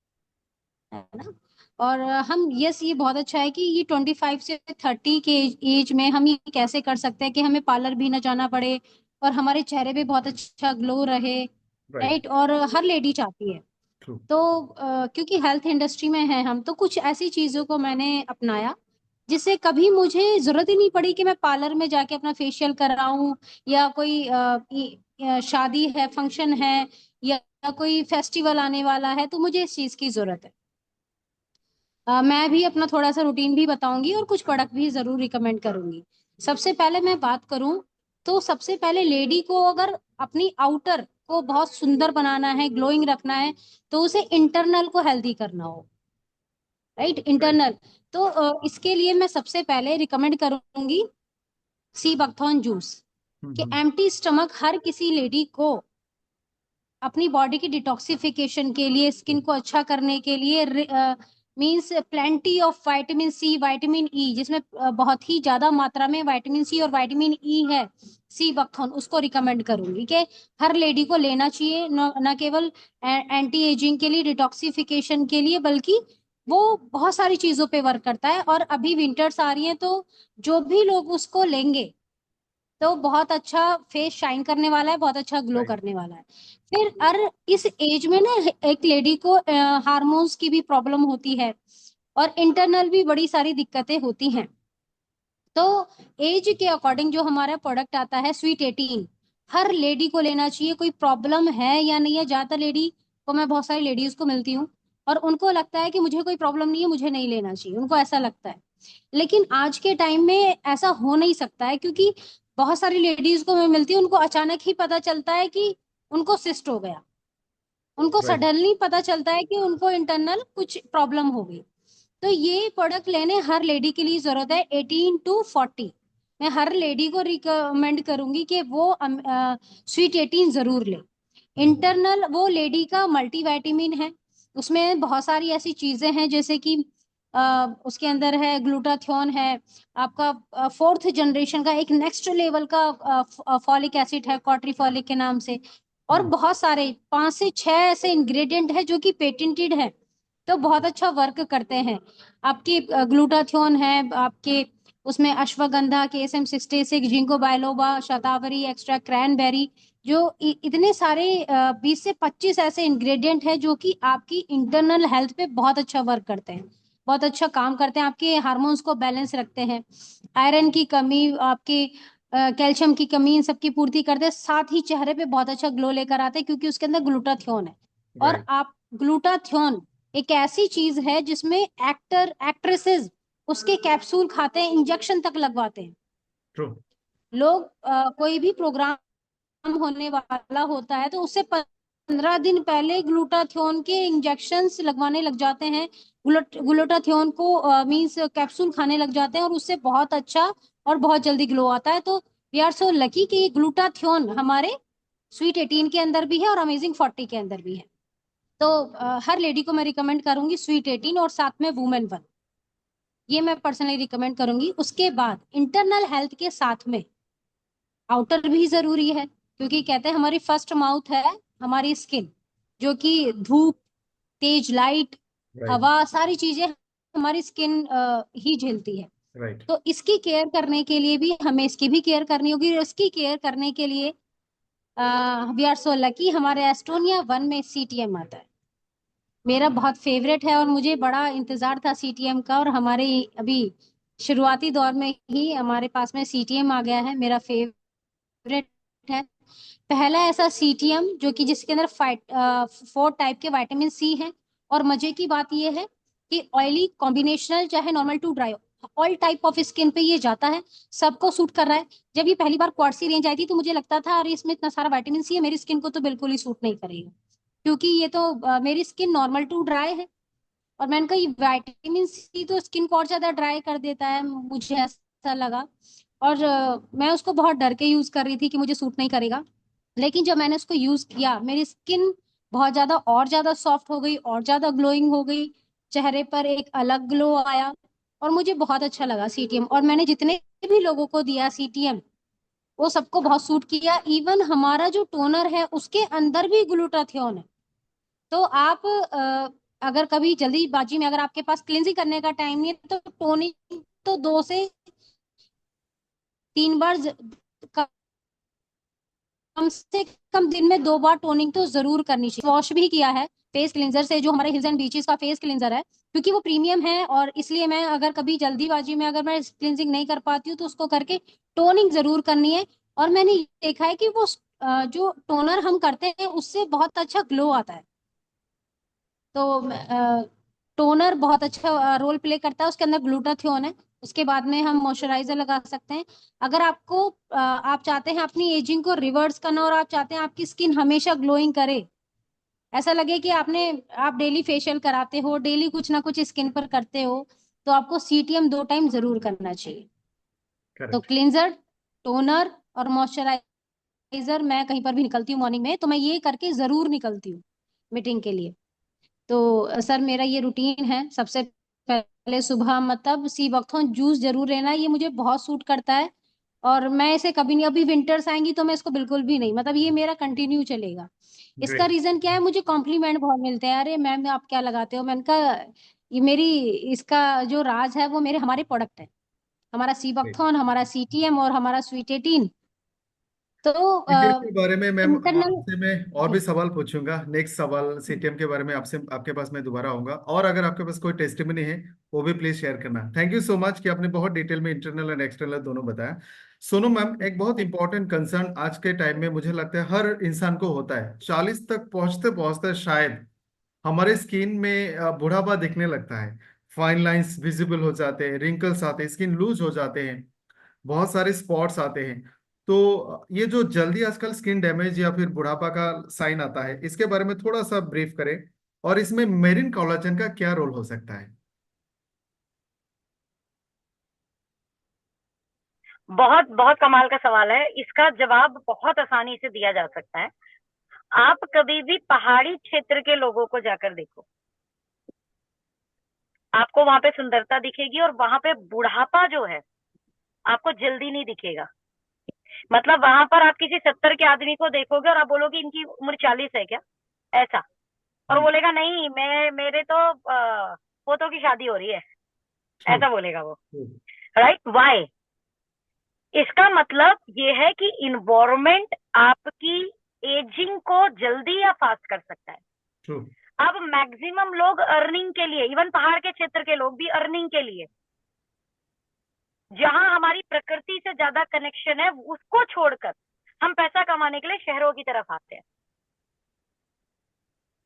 D: है ना। और हम, यस, ये बहुत अच्छा है कि ये 25 से 30 के एज में हम ये कैसे कर सकते हैं कि हमें पार्लर भी ना जाना पड़े और हमारे चेहरे पे बहुत अच्छा ग्लो रहे,
A: राइट।
D: राइट। और हर लेडी चाहती है।
A: ट्रू।
D: तो क्योंकि हेल्थ इंडस्ट्री में है हम, तो कुछ ऐसी चीजों को मैंने अपनाया जिससे कभी मुझे जरूरत ही नहीं पड़ी कि मैं पार्लर में जाके अपना फेशियल कराऊं, या कोई शादी है, फंक्शन है, या कोई फेस्टिवल आने वाला है तो मुझे इस चीज की जरूरत है। मैं भी अपना थोड़ा सा रूटीन भी बताऊंगी और कुछ प्रोडक्ट भी जरूर रिकमेंड करूंगी। सबसे पहले मैं बात करूं, तो सबसे पहले लेडी को अगर अपनी आउटर को बहुत सुंदर बनाना है, ग्लोइंग रखना है, तो उसे इंटरनल को हेल्दी करना हो, राइट,
A: राइट।
D: इंटरनल। तो इसके लिए मैं सबसे पहले रिकमेंड करूंगी सी बकथॉर्न जूस। कि
A: हम्म।
D: एम्प्टी स्टमक हर किसी लेडी को अपनी बॉडी की डिटॉक्सिफिकेशन के लिए, स्किन को अच्छा करने के लिए, means plenty of vitamin C, vitamin E, जिसमें बहुत ही ज्यादा मात्रा में विटामिन सी और विटामिन ई है, सी बकथॉर्न, उसको रिकमेंड करूंगी कि हर लेडी को लेना चाहिए। न केवल एंटी एजिंग के लिए, डिटॉक्सिफिकेशन के लिए, बल्कि वो बहुत सारी चीजों पे वर्क करता है। और अभी विंटर्स आ रही हैं, तो जो भी लोग उसको लेंगे तो बहुत अच्छा फेस शाइन करने वाला है, बहुत अच्छा ग्लो
A: राइट।
D: करने वाला है। फिर इस एज में ना एक लेडी को हार्मोन्स की भी प्रॉब्लम होती है, और इंटरनल भी बड़ी सारी दिक्कतें होती हैं। तो एज के अकॉर्डिंग जो हमारा प्रोडक्ट आता है, स्वीट 18, हर लेडी को लेना चाहिए। कोई प्रॉब्लम है या नहीं है, ज्यादातर लेडी को, मैं बहुत सारी लेडीज को मिलती हूँ और उनको लगता है कि मुझे कोई प्रॉब्लम नहीं है, मुझे नहीं लेना चाहिए, उनको ऐसा लगता है। लेकिन आज के टाइम में ऐसा हो नहीं सकता है, क्योंकि बहुत सारी लेडीज को मैं मिलती हूँ, उनको अचानक ही पता चलता है कि उनको सिस्ट हो गया, उनको
A: राइट।
D: सडनली पता चलता है कि उनको इंटरनल कुछ प्रॉब्लम हो गई। तो ये प्रोडक्ट लेने हर लेडी के लिए जरूरत है 18 to 40। मैं हर लेडी को रिकमेंड करूंगी कि वो स्वीट 18 जरूर ले। इंटरनल वो लेडी का मल्टीविटामिन है, उसमें बहुत सारी ऐसी चीजें हैं जैसे कि उसके अंदर है ग्लूटाथियोन है, आपका फोर्थ जनरेशन का एक नेक्स्ट लेवल का फॉलिक एसिड है कॉट्रीफॉलिक के नाम से, और बहुत सारे 5 से 6 ऐसे इंग्रेडिएंट है जो कि पेटेंटेड है, तो बहुत अच्छा वर्क करते हैं। आपकी ग्लूटाथियोन है, आपके उसमें अश्वगंधा, KSM-66, जिंको बायलोबा, शतावरी एक्स्ट्रा, क्रैनबेरी, जो इतने सारे 20 से 25 ऐसे इंग्रेडिएंट है जो कि आपकी इंटरनल हेल्थ पे बहुत अच्छा वर्क करते हैं, बहुत अच्छा काम करते हैं, आपके हार्मोन्स को बैलेंस रखते हैं, आयरन की कमी, आपके कैल्शियम की कमी, इन सबकी पूर्ति करते हैं, साथ ही चेहरे पे बहुत अच्छा ग्लो लेकर आते हैं क्योंकि उसके अंदर ग्लूटाथियोन है। और
A: राइट।
D: आप ग्लूटाथियोन एक ऐसी चीज है जिसमें एक्टर एक्ट्रेसेस उसके कैप्सूल खाते हैं, इंजेक्शन तक लगवाते हैं।
A: ट्रू।
D: लोग कोई भी प्रोग्राम होने वाला होता है तो उससे 15 दिन पहले ग्लूटाथियोन के इंजेक्शन्स लगवाने लग जाते हैं, ग्लूटाथियोन को मींस कैप्सूल खाने लग जाते हैं, और उससे बहुत अच्छा और बहुत जल्दी ग्लो आता है। तो वी आर सो लकी कि ये ग्लूटाथियोन हमारे स्वीट 18 के अंदर भी है और अमेजिंग 40 के अंदर भी है। तो हर लेडी को मैं रिकमेंड करूंगी स्वीट 18 और साथ में वुमेन 1, ये मैं पर्सनली रिकमेंड करूंगी। उसके बाद इंटरनल हेल्थ के साथ में आउटर भी जरूरी है, क्योंकि कहते हैं हमारी फर्स्ट माउथ है हमारी स्किन, जो कि धूप, तेज लाइट,
A: राइट।
D: हवा, सारी चीजें हमारी स्किन ही झेलती है।
A: राइट।
D: तो इसकी केयर करने के लिए भी हमें इसकी भी केयर करनी होगी, और इसकी केयर करने के लिए वी आर सो लकी हमारे एस्टोनिया 1 में CTM आता है, मेरा बहुत फेवरेट है, और मुझे बड़ा इंतजार था CTM का, और हमारे अभी शुरुआती दौर में ही हमारे पास में CTM आ गया है, मेरा फेवरेट है। पहला ऐसा CTM जो कि जिसके अंदर 4 टाइप के विटामिन C हैं, और मजे की बात यह है कि ऑयली कॉम्बिनेशनल चाहे normal to dry, all type of skin पे ये जाता है, सबको सूट कर रहा है। जब ये पहली बार क्वार्टसी रेंज आई थी तो मुझे लगता था अरे इसमें इतना सारा विटामिन C है, मेरी स्किन को तो बिल्कुल ही सूट नहीं करेगा, क्योंकि ये तो मेरी स्किन नॉर्मल टू ड्राई है। और मैंने कहा ये विटामिन C तो स्किन को और ज्यादा ड्राई कर देता है, मुझे ऐसा लगा। और मैं उसको बहुत डर के यूज कर रही थी कि मुझे सूट नहीं करेगा, लेकिन जब मैंने उसको यूज किया मेरी स्किन बहुत ज्यादा और ज्यादा सॉफ्ट हो गई, और ज्यादा ग्लोइंग हो गई, चेहरे पर एक अलग ग्लो आया, और मुझे बहुत अच्छा लगा CTM। और मैंने जितने भी लोगों को दिया CTM वो सबको बहुत सूट किया, इवन हमारा जो टोनर है उसके अंदर भी ग्लूटाथियोन है। तो आप अगर कभी जल्दीबाजी में अगर आपके पास क्लिनजिंग करने का टाइम नहीं है तो टोनिंग तो 2 से 3 बार कम से कम दिन में 2 बार टोनिंग तो जरूर करनी चाहिए। वॉश भी किया है फेस क्लींजर से, जो हमारे हिल्स एंड बीचेस का फेस क्लींजर है, क्योंकि वो प्रीमियम है, और इसलिए मैं अगर कभी जल्दीबाजी में अगर मैं क्लींजिंग नहीं कर पाती हूँ तो उसको करके टोनिंग जरूर करनी है। और मैंने ये देखा है कि वो जो टोनर हम करते हैं उससे बहुत अच्छा ग्लो आता है। तो टोनर बहुत अच्छा रोल प्ले करता है, उसके अंदर ग्लूटाथियोन है। उसके बाद में हम मॉइस्चराइजर लगा सकते हैं। अगर आपको आप चाहते हैं अपनी एजिंग को रिवर्स करना, और आप चाहते हैं आपकी स्किन हमेशा ग्लोइंग करे, ऐसा लगे कि आप डेली फेशियल कराते हो, डेली कुछ ना कुछ स्किन पर करते हो, तो आपको CTM 2 टाइम जरूर करना चाहिए। तो
A: करेक्ट।
D: क्लींजर, टोनर और मॉइस्चराइजर, मैं कहीं पर भी निकलती हूँ मॉर्निंग में तो मैं ये करके जरूर निकलती हूँ मीटिंग के लिए। तो सर मेरा ये रूटीन है। सबसे पहले सुबह मतलब सी बकथॉर्न जूस जरूर लेना, ये मुझे बहुत सूट करता है, और मैं इसे कभी नहीं, अभी विंटर्स आएंगी तो मैं इसको बिल्कुल भी नहीं, मतलब ये मेरा कंटिन्यू चलेगा। इसका
A: ग्रेट।
D: रीजन क्या है, मुझे कॉम्प्लीमेंट बहुत मिलते हैं, अरे मैम आप क्या लगाते हो, मैंने कहा ये मेरी, इसका जो राज है वो मेरे हमारे प्रोडक्ट है, हमारा सी बकथॉर्न, हमारा CTM और हमारा स्वीट 18। तो
A: सीटीएम के बारे में मैम
D: इंटरनल,
A: आपसे मैं और भी सवाल पूछूंगा। नेक्स्ट सवाल सीटीएम के बारे में आपसे आपके पास मैं दोबारा आऊंगा, और अगर आपके पास कोई टेस्टिमनी है वो भी प्लीज शेयर करना। थैंक यू सो मच कि आपने बहुत डिटेल में इंटरनल एंड एक्सटर्नल दोनों बताया। सोनू मैम, एक बहुत इंपॉर्टेंट कंसर्न आज के टाइम में मुझे लगता है हर इंसान को होता है, 40 तक पहुंचते पहुंचते शायद हमारे स्किन में बुढ़ापा दिखने लगता है, फाइन लाइंस विजिबल हो जाते हैं, रिंकल्स आते हैं, स्किन लूज हो जाते हैं, बहुत सारे स्पॉट्स आते हैं। तो ये जो जल्दी आजकल स्किन डैमेज या फिर बुढ़ापा का साइन आता है, इसके बारे में थोड़ा सा ब्रीफ करें, और इसमें मेरिन कोलाजन का क्या रोल हो सकता है?
B: बहुत बहुत कमाल का सवाल है। इसका जवाब बहुत आसानी से दिया जा सकता है। आप कभी भी पहाड़ी क्षेत्र के लोगों को जाकर देखो, आपको वहां पे सुंदरता दिखेगी और वहां पे बुढ़ापा जो है आपको जल्दी नहीं दिखेगा। मतलब वहां पर आप किसी 70 के आदमी को देखोगे और आप बोलोगे इनकी उम्र 40 है क्या, ऐसा, और वो बोलेगा नहीं मैं मेरे तो पोतों की शादी हो रही है,
A: ट्रू।
B: ऐसा बोलेगा वो। Right, why? इसका मतलब ये है कि इन्वायरमेंट आपकी एजिंग को जल्दी या फास्ट कर सकता है।
A: ट्रू।
B: अब मैक्सिमम लोग अर्निंग के लिए, इवन पहाड़ के क्षेत्र के लोग भी अर्निंग के लिए, जहां हमारी प्रकृति से ज्यादा कनेक्शन है उसको छोड़कर हम पैसा कमाने के लिए शहरों की तरफ आते हैं।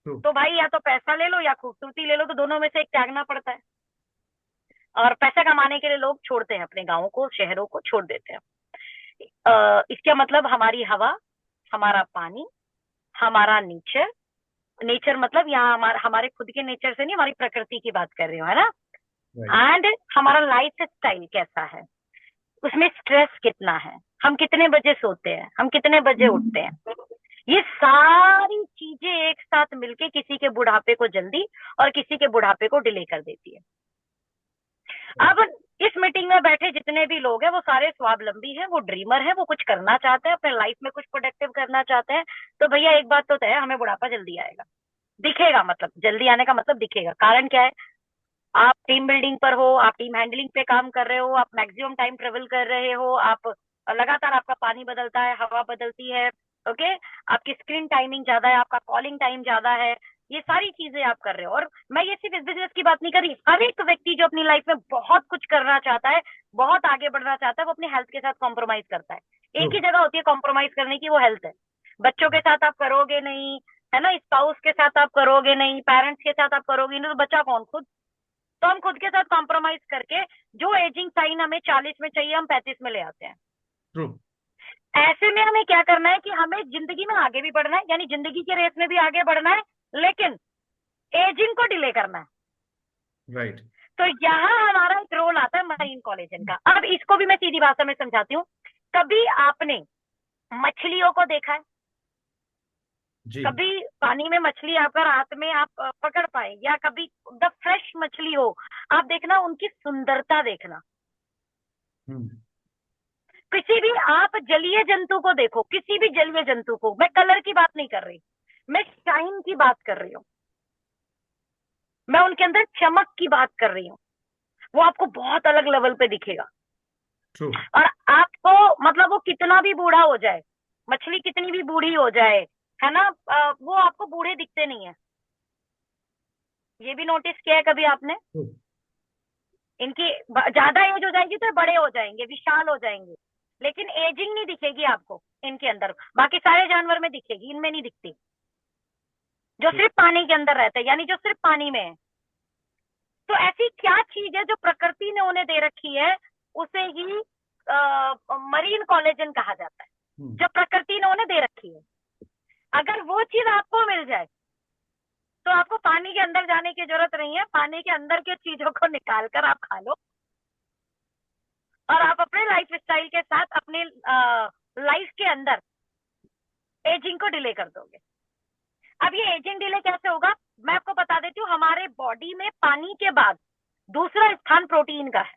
A: ट्रू।
B: तो भाई या तो पैसा ले लो या खूबसूरती ले लो, तो दोनों में से एक त्यागना पड़ता है। और पैसा कमाने के लिए लोग छोड़ते हैं अपने गांवों को, शहरों को छोड़ देते हैं। इसका मतलब हमारी हवा, हमारा पानी, हमारा नेचर, नेचर मतलब यहाँ हमारे खुद के नेचर से नहीं, हमारी प्रकृति की बात कर रही हूँ, है ना।
A: राइट।
B: एंड हमारा लाइफ स्टाइल कैसा है, उसमें स्ट्रेस कितना है, हम कितने बजे सोते हैं, हम कितने बजे उठते हैं, ये सारी चीजें एक साथ मिलके किसी के बुढ़ापे को जल्दी और किसी के बुढ़ापे को डिले कर देती है। अब इस मीटिंग में बैठे जितने भी लोग हैं वो सारे स्वावलंबी हैं, वो ड्रीमर हैं, वो कुछ करना चाहते हैं, अपने लाइफ में कुछ प्रोडक्टिव करना चाहते हैं। तो भैया एक बात तो तय है, हमें बुढ़ापा जल्दी आएगा, दिखेगा। मतलब जल्दी आने का मतलब दिखेगा। कारण क्या है? आप टीम बिल्डिंग पर हो, आप टीम हैंडलिंग पे काम कर रहे हो, आप मैक्सिमम टाइम ट्रेवल कर रहे हो, आप लगातार, आपका पानी बदलता है, हवा बदलती है, ओके, आपकी स्क्रीन टाइमिंग ज्यादा है, आपका कॉलिंग टाइम ज्यादा है, ये सारी चीजें आप कर रहे हो। और मैं ये सिर्फ इस बिजनेस की बात नहीं कर रही, हर एक व्यक्ति जो अपनी लाइफ में बहुत कुछ करना चाहता है, बहुत आगे बढ़ना चाहता है, वो अपनी हेल्थ के साथ कॉम्प्रोमाइज करता है। एक ही जगह होती है कॉम्प्रोमाइज करने की, वो हेल्थ है। बच्चों के साथ आप करोगे नहीं, है ना, स्पाउस के साथ आप करोगे नहीं, पेरेंट्स के साथ आप करोगे नहीं, तो बच्चा कौन? खुद। तो हम खुद के साथ कॉम्प्रोमाइज करके जो एजिंग साइन हमें 40 में चाहिए, हम 35 में ले आते हैं।
A: ट्रू।
B: ऐसे में हमें क्या करना है कि हमें जिंदगी में आगे भी बढ़ना है, यानी जिंदगी के रेस में भी आगे बढ़ना है, लेकिन एजिंग को डिले करना है।
A: राइट।
B: तो यहाँ हमारा एक रोल आता है मरीन कोलेजन का। अब इसको भी मैं सीधी भाषा में समझाती हूँ। कभी आपने मछलियों को देखा है?
A: जी।
B: कभी पानी में मछली आपका रात में आप पकड़ पाए, या कभी द फ्रेश मछली हो, आप देखना, उनकी सुंदरता देखना। किसी भी आप जलीय जंतु को देखो, किसी भी जलीय जंतु को, मैं कलर की बात नहीं कर रही, मैं शाइन की बात कर रही हूँ, मैं उनके अंदर चमक की बात कर रही हूँ। वो आपको बहुत अलग लेवल पे दिखेगा।
A: ट्रू।
B: और आपको मतलब वो कितना भी बूढ़ा हो जाए, मछली कितनी भी बूढ़ी हो जाए, है ना, वो आपको बूढ़े दिखते नहीं है। ये भी नोटिस किया है कभी आपने? इनकी ज्यादा एज हो जाएगी तो बड़े हो जाएंगे, विशाल हो जाएंगे, लेकिन एजिंग नहीं दिखेगी आपको इनके अंदर। बाकी सारे जानवर में दिखेगी, इनमें नहीं दिखती, जो सिर्फ पानी के अंदर रहता है, यानी जो सिर्फ पानी में है। तो ऐसी क्या चीज है जो प्रकृति ने उन्हें दे रखी है, उसे ही मरीन कोलेजन कहा जाता है, जो प्रकृति ने उन्हें दे रखी है। अगर वो चीज आपको मिल जाए तो आपको पानी के अंदर जाने की जरूरत नहीं है, पानी के अंदर के चीजों को निकाल कर आप खा लो और आप अपने लाइफ स्टाइल के साथ अपने लाइफ के अंदर एजिंग को डिले कर दोगे। अब ये एजिंग डिले कैसे होगा, मैं आपको बता देती हूँ। हमारे बॉडी में पानी के बाद दूसरा स्थान प्रोटीन का है।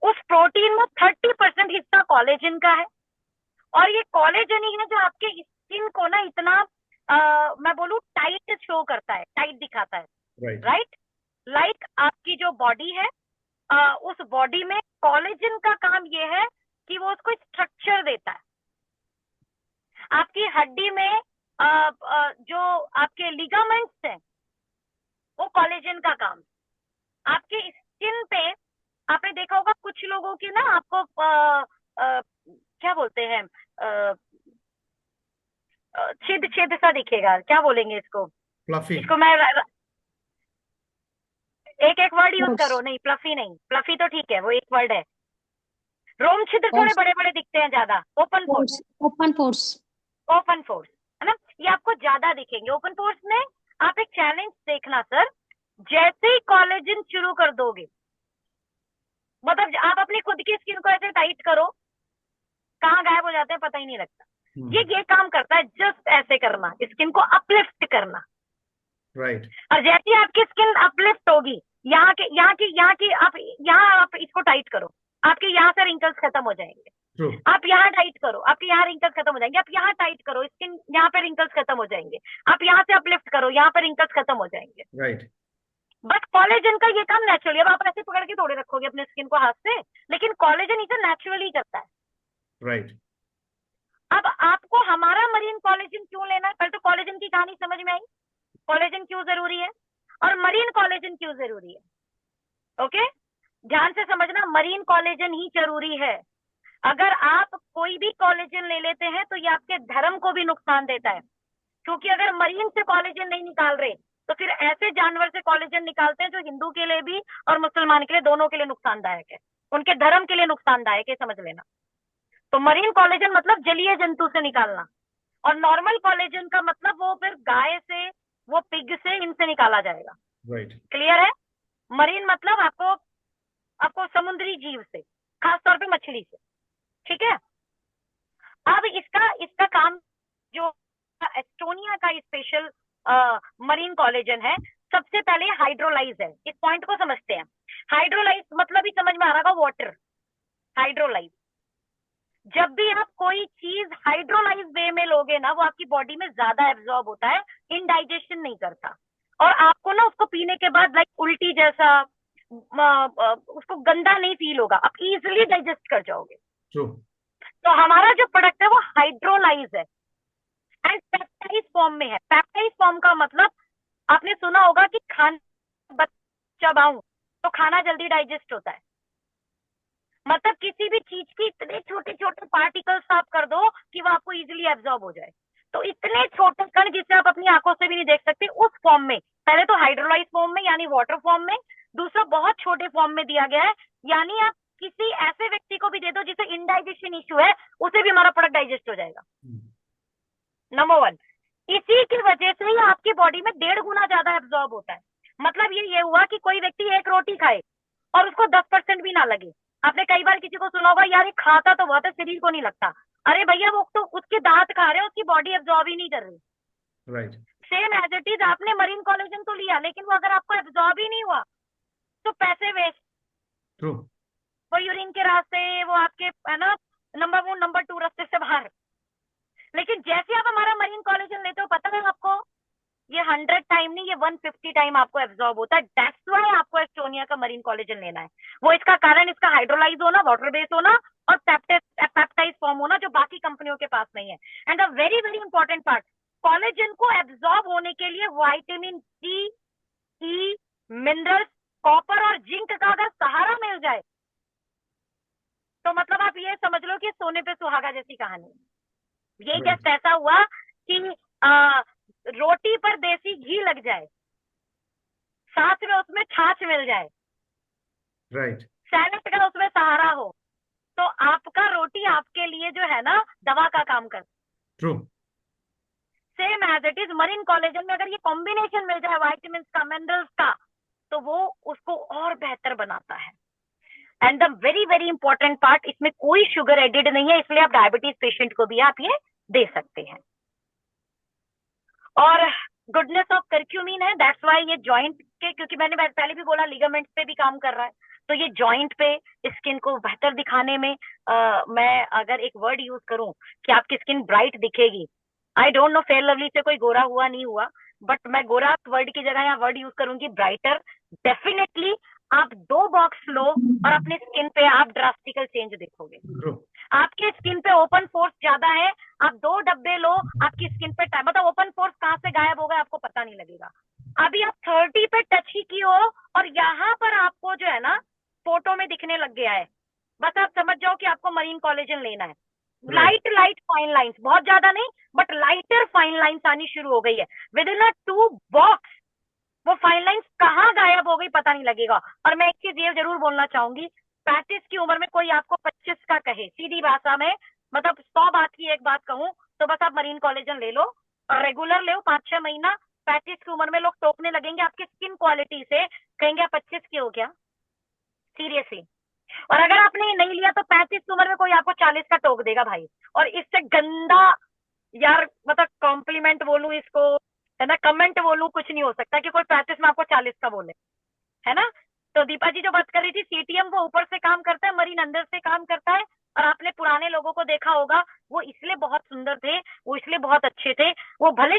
B: उस प्रोटीन में 30% हिस्सा कोलेजन का है, और ये कोलेजन ही है जो आपके स्किन को ना इतना मैं बोलूं टाइट शो करता है, टाइट दिखाता है। राइट, लाइक आपकी जो बॉडी है, उस बॉडी में कोलेजन का काम ये है कि वो उसको स्ट्रक्चर देता है। आपकी हड्डी में जो आपके लिगामेंट्स हैं, वो कोलेजन का काम। आपके स्किन पे आपने देखा होगा कुछ लोगों की ना, आपको क्या बोलते हैं, छेद छेद सा दिखेगा, क्या बोलेंगे इसको?
A: फ्लफी।
B: इसको मैं एक एक वर्ड यूज करो। नहीं, फ्लफी नहीं, फ्लफी तो ठीक है, वो एक वर्ड है। रोम छिद्र थोड़े बड़े बड़े दिखते हैं ज्यादा। Open pores,
D: open pores,
B: open pores, है ना, ये आपको ज्यादा दिखेंगे। ओपन पोर्स में आप एक चैलेंज देखना सर, जैसे ही कोलेजन शुरू कर दोगे, मतलब आप अपनी खुद की स्किन को ऐसे टाइट करो कहाँ गायब हो जाते हैं पता ही नहीं लगता।
A: हम्म,
B: ये काम करता है, जस्ट ऐसे करना, स्किन को अपलिफ्ट करना।
A: राइट।
B: और जैसे ही आपकी स्किन अपलिफ्ट होगी, यहाँ की आप इसको टाइट करो, आपके यहाँ से रिंकल्स खत्म हो जाएंगे।
A: ट्रू।
B: आप यहाँ टाइट करो, आपके यहाँ रिंकल्स खत्म हो जाएंगे। आप यहाँ टाइट करो, स्किन यहाँ पे रिंकल्स खत्म हो जाएंगे। आप यहाँ से अपलिफ्ट करो, यहाँ पे रिंकल्स खत्म हो जाएंगे।
A: राइट।
B: बट कोलेजन का ये काम नेचुरली, अब आप ऐसे पकड़ के थोड़े रखोगे अपने स्किन को हाथ से, लेकिन कोलेजन इसे नेचुरली करता है।
A: राइट।
B: अब आपको हमारा मरीन कोलेजन क्यों लेना है? पहले तो कोलेजन की कहानी समझ में आई, कोलेजन क्यों जरूरी है और मरीन कोलेजन क्यों जरूरी है। ओके, ध्यान से समझना, मरीन कोलेजन ही जरूरी है। अगर आप कोई भी कोलेजन ले लेते हैं तो ये आपके धर्म को भी नुकसान देता है, क्योंकि अगर मरीन से कोलेजन नहीं निकाल रहे तो फिर ऐसे जानवर से कोलेजन निकालते हैं जो हिंदू के लिए भी और मुसलमान के लिए, दोनों के लिए नुकसानदायक है, उनके धर्म के लिए नुकसानदायक है, समझ लेना। तो मरीन कोलेजन मतलब जलीय जंतु से निकालना, और नॉर्मल कोलेजन का मतलब वो फिर गाय से, वो पिग से, इनसे निकाला जाएगा।
A: राइट।
B: क्लियर है? मरीन मतलब आपको समुद्री जीव से, खासतौर पे मछली से। ठीक है, अब इसका काम जो एस्टोनिया का स्पेशल मरीन कोलेजन है, सबसे पहले हाइड्रोलाइज है। इस पॉइंट को समझते हैं। हाइड्रोलाइज मतलब ही समझ में आ रहा होगा, वाटर। हाइड्रोलाइज, जब भी आप कोई चीज हाइड्रोलाइज वे में लोगे ना, वो आपकी बॉडी में ज्यादा एब्जॉर्ब होता है, इनडाइजेशन नहीं करता, और आपको ना उसको पीने के बाद लाइक उल्टी जैसा उसको गंदा नहीं फील होगा, आप इजिली डाइजेस्ट कर जाओगे।
A: ट्रू।
B: तो हमारा जो प्रोडक्ट है वो हाइड्रोलाइज है एंड पेप्टाइज फॉर्म में है। पेप्टाइज फॉर्म का मतलब आपने सुना होगा कि खाना चबाऊं तो खाना जल्दी डाइजेस्ट होता है। मतलब किसी भी चीज की इतने छोटे छोटे पार्टिकल्स साफ कर दो कि वो आपको इजीली एब्जॉर्ब हो जाए। तो इतने छोटे कण जिसे आप अपनी आंखों से भी नहीं देख सकते, उस फॉर्म में, पहले तो हाइड्रोलाइज फॉर्म में यानी वाटर फॉर्म में, दूसरा बहुत छोटे फॉर्म में दिया गया है, यानी आप किसी ऐसे व्यक्ति को भी दे दो जिसे इनडाइजेशन इश्यू है, उसे भी हमारा प्रोडक्ट डाइजेस्ट हो जाएगा। नंबर वन, इसी की वजह से ही आपकी बॉडी में 1.5 गुना ज्यादा एब्जॉर्ब होता है। मतलब ये हुआ कि कोई व्यक्ति एक रोटी खाए और उसको 10% भी ना लगे। आपने कई बार किसी को सुना होगा, यार ये खाता तो बहुत है, शरीर को नहीं लगता। अरे भैया, वो तो उसके दांत खा रहे हैं, उसकी बॉडी एब्जॉर्ब ही नहीं कर रही।
A: Right.
B: Same as it is, आपने मरीन कोलेजन तो लिया, लेकिन वो अगर आपको एब्जॉर्ब ही नहीं हुआ तो पैसे वेस्ट।
A: ट्रू।
B: वो यूरिन के रास्ते, वो आपके है ना, नंबर 1 नंबर 2 रास्ते से बाहर। लेकिन जैसे आप हमारा मरीन कोलेजन लेते हो, पता है आपको, ये 100 टाइम नहीं, ये 150 टाइम आपको एब्जॉर्ब होता है। दैट्स व्हाई आपको एस्टोनिया का मरीन कोलेजन लेना है। वो इसका कारण इसका हाइड्रोलाइज होना, वाटर बेस होना और पेप्टाइज फॉर्म होना, जो बाकी कंपनियों के पास नहीं है। And the very very important part, collagen को एब्जॉर्ब होने के लिए विटामिन डी, ई, मिनरल्स, कॉपर और जिंक का अगर सहारा मिल जाए तो मतलब आप ये समझ लो कि सोने पे सुहागा जैसी कहानी। ये जस्ट ऐसा हुआ कि रोटी पर देसी घी लग जाए, साथ में उसमें छाछ मिल जाए,
A: राइट।
B: सैलेड का उसमें सहारा हो, तो आपका रोटी आपके लिए जो है ना, दवा का काम करता।
A: True.
B: Same as it is, marine collagen में अगर ये कॉम्बिनेशन मिल जाए विटामिन का, मिनरल्स का, तो वो उसको और बेहतर बनाता है। And the very very important part, इसमें कोई शुगर एडिड नहीं है, इसलिए आप डायबिटीज पेशेंट को भी आप ये दे सकते हैं। और गुडनेस ऑफ करक्यूमिन है, दैट्स वाई ये जॉइंट के, क्योंकि मैंने पहले भी बोला लिगामेंट्स पे भी काम कर रहा है, तो ये जॉइंट पे स्किन को बेहतर दिखाने में मैं अगर एक वर्ड यूज करूं कि आपकी स्किन ब्राइट दिखेगी, I don't know fair lovely से कोई गोरा हुआ नहीं हुआ, बट मैं गोरा वर्ड की जगह यहाँ वर्ड यूज करूंगी ब्राइटर। डेफिनेटली आप 2 बॉक्स लो और अपने स्किन पे आप ड्रास्टिकल चेंज देखोगे। आपके स्किन पे ओपन फोर्स ज्यादा है, आप 2 डब्बे लो, आपकी स्किन पे मतलब ओपन फोर्स कहाँ से गायब होगा आपको पता नहीं लगेगा। अभी आप 30 पे टच ही की हो और यहाँ पर आपको जो है ना फोटो में दिखने लग गया है, बस आप समझ जाओ कि आपको मरीन कोलेजन लेना है। लाइट लाइट फाइन लाइंस, बहुत ज्यादा नहीं बट लाइटर फाइन लाइंस आनी शुरू हो गई है। विद इन 2 बॉक्स वो फाइन लाइंस कहाँ गायब हो गई पता नहीं लगेगा। और मैं एक चीज ये जरूर बोलना चाहूंगी, 35 की उम्र में कोई आपको 25 का कहे, सीधी भाषा में मतलब 100 बात की एक बात कहूं तो बस आप मरीन कोलेजन ले लो और रेगुलर ले 5-6 महीना। 35 की उम्र में लोग टोकने लगेंगे आपकी स्किन क्वालिटी से, कहेंगे आप 25 के हो क्या, सीरियसली।
E: और अगर आपने ये नहीं लिया तो 35 की उम्र में कोई आपको 40 का टोक देगा भाई। और इससे गंदा यार मतलब कॉम्प्लीमेंट बोलूं इसको, है ना, कमेंट बोलूं, कुछ नहीं हो सकता कि कोई 35 में आपको 40 का बोले, है ना। तो दीपा जी जो बात कर रही थी, सीटीएम वो ऊपर से काम करता है, मरीन अंदर से काम करता है। और आपने पुराने लोगों को देखा होगा, वो इसलिए बहुत सुंदर थे, वो इसलिए बहुत अच्छे थे, वो भले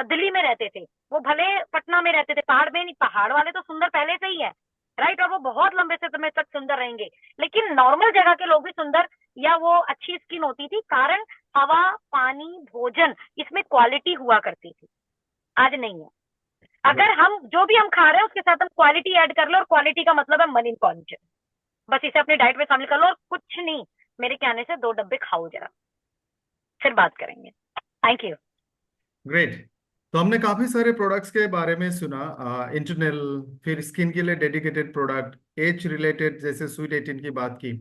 E: दिल्ली में रहते थे, वो भले पटना में रहते थे, पहाड़ में नहीं, पहाड़ वाले तो सुंदर पहले से ही है, राइट, और वो बहुत लंबे से समय तक सुंदर रहेंगे। लेकिन नॉर्मल जगह के लोग भी सुंदर, या वो अच्छी स्किन होती थी, कारण हवा, पानी, भोजन, इसमें क्वालिटी हुआ करती थी, आज नहीं है। अगर हम जो भी हम खा रहे हैं उसके साथ हम क्वालिटी ऐड कर लो, और क्वालिटी का मतलब है मनी कॉन्शियस, बस इसे अपनी डाइट में शामिल कर लो, और कुछ नहीं, मेरे कहने से 2 डब्बे खाओ जरा, फिर बात करेंगे। Thank you.
A: ग्रेट। तो हमने काफी सारे प्रोडक्ट्स के बारे में सुना, इंटरनल, फिर स्किन के लिए डेडिकेटेड प्रोडक्ट, एज रिलेटेड जैसे स्वीट 18 की बात की।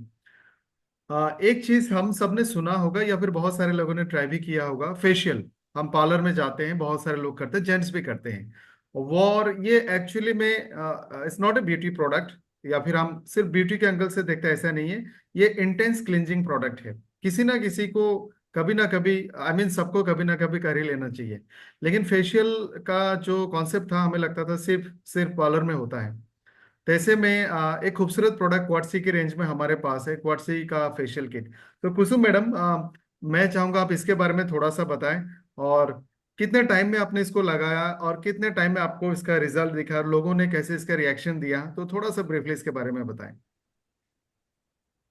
A: एक चीज हम सबने सुना होगा या फिर बहुत सारे लोगों ने ट्राई भी किया होगा, फेशियल। हम पार्लर में जाते हैं, बहुत सारे लोग करते हैं, जेंट्स भी करते हैं वो, और ये एक्चुअली में it's not a beauty product, या फिर हम सिर्फ ब्यूटी के एंगल से देखते हैं, ऐसा नहीं है। ये इंटेंस क्लिंजिंग प्रोडक्ट है। किसी ना किसी को कभी ना कभी, आई मीन सबको कभी ना कभी कर ही लेना चाहिए। लेकिन फेशियल का जो कॉन्सेप्ट था, हमें लगता था सिर्फ सिर्फ पार्लर में होता है। तो ऐसे में एक खूबसूरत प्रोडक्ट क्वार्ट्सी की रेंज में हमारे पास है, क्वार्ट्सी का फेशियल किट। तो कुसुम मैडम, मैं चाहूंगा आप इसके बारे में थोड़ा सा बताएं, और कितने टाइम में आपने इसको लगाया और कितने टाइम में आपको इसका रिजल्ट दिखा, और लोगों ने कैसे इसका रिएक्शन दिया, तो थोड़ा सा ब्रीफली इसके बारे में बताएं।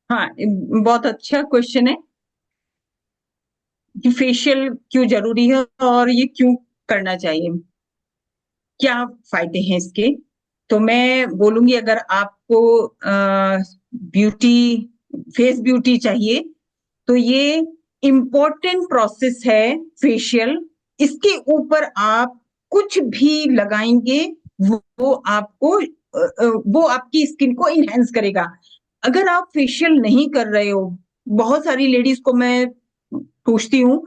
C: हाँ, बहुत अच्छा क्वेश्चन है कि फेशियल क्यों जरूरी है और ये क्यों करना चाहिए, क्या फायदे हैं इसके। तो मैं बोलूंगी, अगर आपको ब्यूटी, फेस ब्यूटी चाहिए, तो ये इम्पोर्टेंट प्रोसेस है फेशियल। इसके ऊपर आप कुछ भी लगाएंगे, वो आपको वो आपकी स्किन को इनहेंस करेगा। अगर आप फेशियल नहीं कर रहे हो, बहुत सारी लेडीज को मैं पूछती हूँ,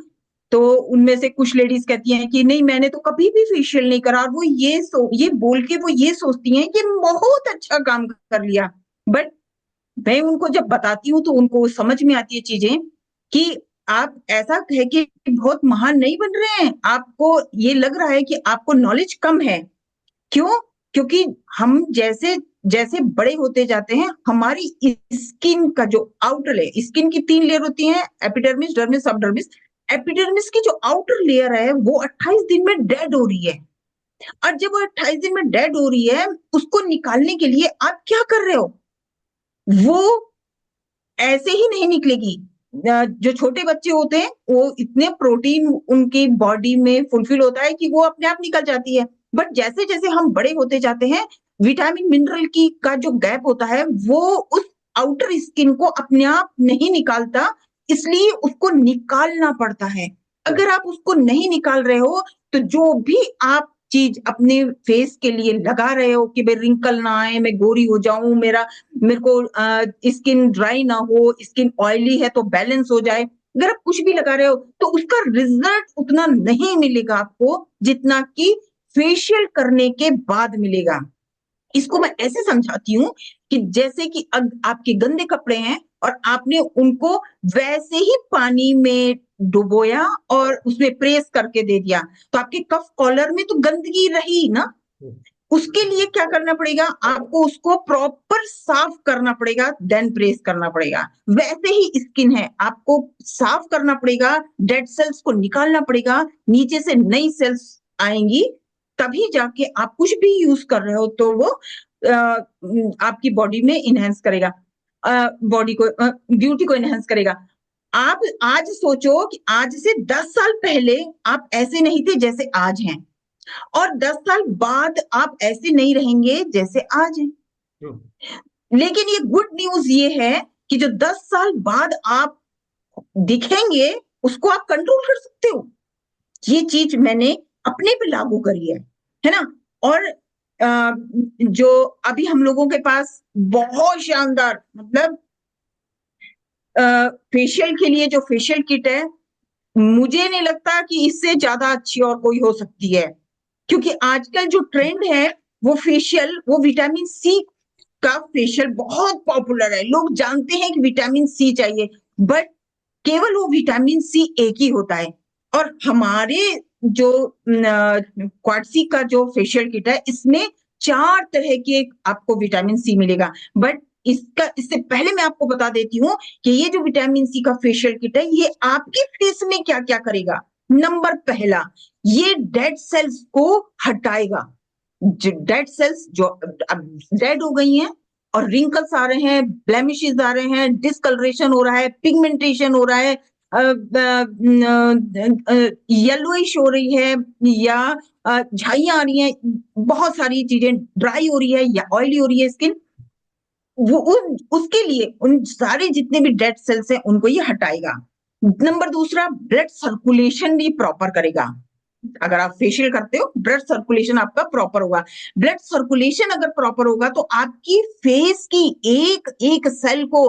C: तो उनमें से कुछ लेडीज कहती हैं कि नहीं, मैंने तो कभी भी फेशियल नहीं करा, और वो ये बोल के वो ये सोचती हैं कि बहुत अच्छा काम कर लिया। बट मैं उनको जब बताती हूँ तो उनको समझ में आती है चीजें, कि आप ऐसा है कि बहुत महान नहीं बन रहे हैं, आपको ये लग रहा है कि आपको नॉलेज कम है। क्यों? क्योंकि हम जैसे जैसे बड़े होते जाते हैं, हमारी स्किन का जो आउटर लेयर, स्किन की 3 लेयर होती हैं, एपिडर्मिस, डर्मिस, सबडर्मिस। एपिडर्मिस की जो आउटर लेयर है वो 28 दिन में डेड हो रही है, और जब वो 28 दिन में डेड हो रही है, उसको निकालने के लिए आप क्या कर रहे हो? वो ऐसे ही नहीं निकलेगी। जो छोटे बच्चे होते हैं, वो इतने प्रोटीन उनकी बॉडी में फुलफिल होता है कि वो अपने आप निकल जाती है। बट जैसे जैसे हम बड़े होते जाते हैं, विटामिन मिनरल की का जो गैप होता है, वो उस आउटर स्किन को अपने आप नहीं निकालता, इसलिए उसको निकालना पड़ता है। अगर आप उसको नहीं निकाल रहे हो, तो जो भी आप चीज अपने फेस के लिए लगा रहे हो कि भाई रिंकल ना आए, मैं गोरी हो जाऊं, मेरे को स्किन ड्राई ना हो, स्किन ऑयली है तो बैलेंस हो जाए, अगर आप कुछ भी लगा रहे हो तो उसका रिजल्ट उतना नहीं मिलेगा आपको, जितना कि फेशियल करने के बाद मिलेगा। इसको मैं ऐसे समझाती हूँ कि जैसे कि आपके गंदे कपड़े हैं और आपने उनको वैसे ही पानी में डुबोया और उसमें प्रेस करके दे दिया, तो आपके कफ कॉलर में तो गंदगी रही ना। उसके लिए क्या करना पड़ेगा? आपको उसको प्रॉपर साफ करना पड़ेगा, देन प्रेस करना पड़ेगा। वैसे ही स्किन है, आपको साफ करना पड़ेगा, डेड सेल्स को निकालना पड़ेगा, नीचे से नई सेल्स आएंगी, तभी जाके आप कुछ भी यूज कर रहे हो तो वो आपकी बॉडी में इनहेंस करेगा, बॉडी को, ब्यूटी को इनहेंस करेगा। आप आज सोचो कि आज से 10 साल पहले आप ऐसे नहीं थे जैसे आज हैं, और 10 साल बाद आप ऐसे नहीं रहेंगे जैसे आज हैं। लेकिन ये गुड न्यूज ये है कि जो 10 साल बाद आप दिखेंगे, उसको आप कंट्रोल कर सकते हो। ये चीज मैंने अपने पे लागू करी है ना। और जो अभी हम लोगों के पास बहुत शानदार, मतलब फेशियल के लिए जो फेशियल किट है, मुझे नहीं लगता कि इससे ज्यादा अच्छी और कोई हो सकती है। क्योंकि आजकल जो ट्रेंड है वो फेशियल, वो विटामिन सी का फेशियल बहुत पॉपुलर है, लोग जानते हैं कि विटामिन सी चाहिए, बट केवल वो विटामिन सी एक ही होता है। और हमारे जो क्वार्ट्सी का जो फेशियल किट है, इसमें 4 तरह के आपको विटामिन सी मिलेगा। बट इससे पहले मैं आपको बता देती हूँ कि ये जो विटामिन सी का फेशियल किट है, ये आपके फेस में क्या क्या करेगा। नंबर पहला, ये डेड सेल्स को हटाएगा। डेड सेल्स जो अब डेड हो गई हैं और रिंकल्स आ रहे हैं, ब्लेमिशेस आ रहे हैं, डिस्कलरेशन हो रहा है, पिगमेंटेशन हो रहा है, येलोइश हो रही है, या झाइयां आ रही हैं, बहुत सारी चीजें, ड्राई हो रही है या ऑयली हो रही है स्किन, वो उसके लिए उन सारे जितने भी डेड सेल्स हैं उनको ये हटाएगा। नंबर दूसरा, ब्लड सर्कुलेशन भी प्रॉपर करेगा। अगर आप फेशियल करते हो, ब्लड सर्कुलेशन आपका प्रॉपर होगा। ब्लड सर्कुलेशन अगर प्रॉपर होगा तो आपकी फेस की एक एक सेल को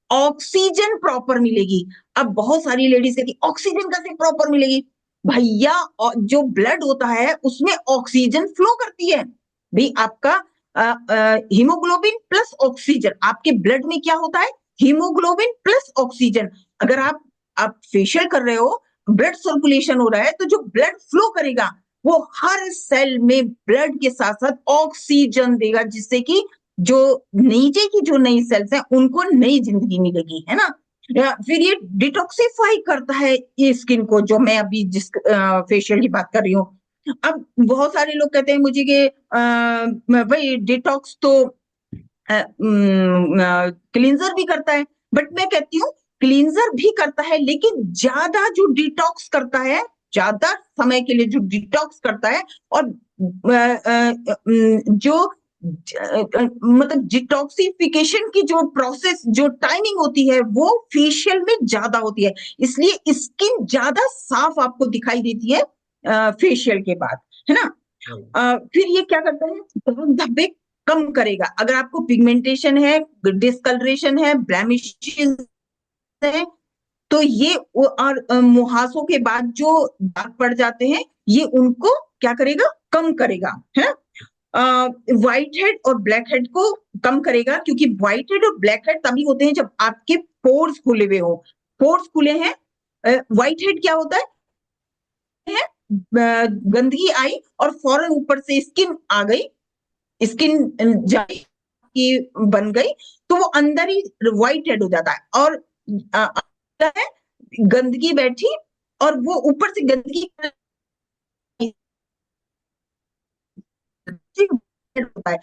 C: ऑक्सीजन प्रॉपर मिलेगी। अब बहुत सारी लेडीज कहती ऑक्सीजन कैसे प्रॉपर मिलेगी? भैया, जो ब्लड होता है उसमें ऑक्सीजन फ्लो करती है। भाई आपका हीमोग्लोबिन प्लस ऑक्सीजन, आपके ब्लड में क्या होता है? Haemoglobin plus oxygen. अगर आप फेशियल कर रहे हो, ब्लड सर्कुलेशन हो रहा है, तो जो ब्लड फ्लो करेगा वो हर सेल में ब्लड के साथ साथ ऑक्सीजन देगा, जिससे कि जो नीचे की जो नई सेल्स हैं उनको नई जिंदगी मिलेगी, है ना। फिर ये डिटॉक्सिफाई करता है ये स्किन को, जो मैं अभी जिस फेशियल की बात कर रही हूँ। अब बहुत सारे लोग कहते हैं मुझे कि भाई डिटॉक्स तो क्लींजर भी करता है, बट मैं कहती हूँ क्लींजर भी करता है, लेकिन ज्यादा जो डिटॉक्स करता है, ज्यादा समय के लिए जो डिटॉक्स करता है, और जो मतलब डिटॉक्सिफिकेशन की जो प्रोसेस, जो टाइमिंग होती है, वो फेशियल में ज्यादा होती है, इसलिए स्किन ज्यादा साफ आपको दिखाई देती है फेशियल के बाद, है ना। फिर ये क्या करता है? दाग धब्बे कम करेगा। अगर आपको पिगमेंटेशन है, डिस्कलरेशन है, ब्लेमिशेस है, तो ये और मुहासों के बाद जो दाग पड़ जाते हैं, ये उनको क्या करेगा? कम करेगा, है ना। व्हाइट हेड और ब्लैक हेड को कम करेगा, क्योंकि व्हाइट हेड और ब्लैक हेड तभी होते हैं जब आपके पोर्स खुले हुए हो। पोर्स खुले हैं, व्हाइट हेड क्या होता है? गंदगी आई और फौरन ऊपर से स्किन आ गई, स्किन की बन गई, तो वो अंदर ही व्हाइट हेड हो जाता है। और है गंदगी बैठी और वो ऊपर से गंदगी होता है,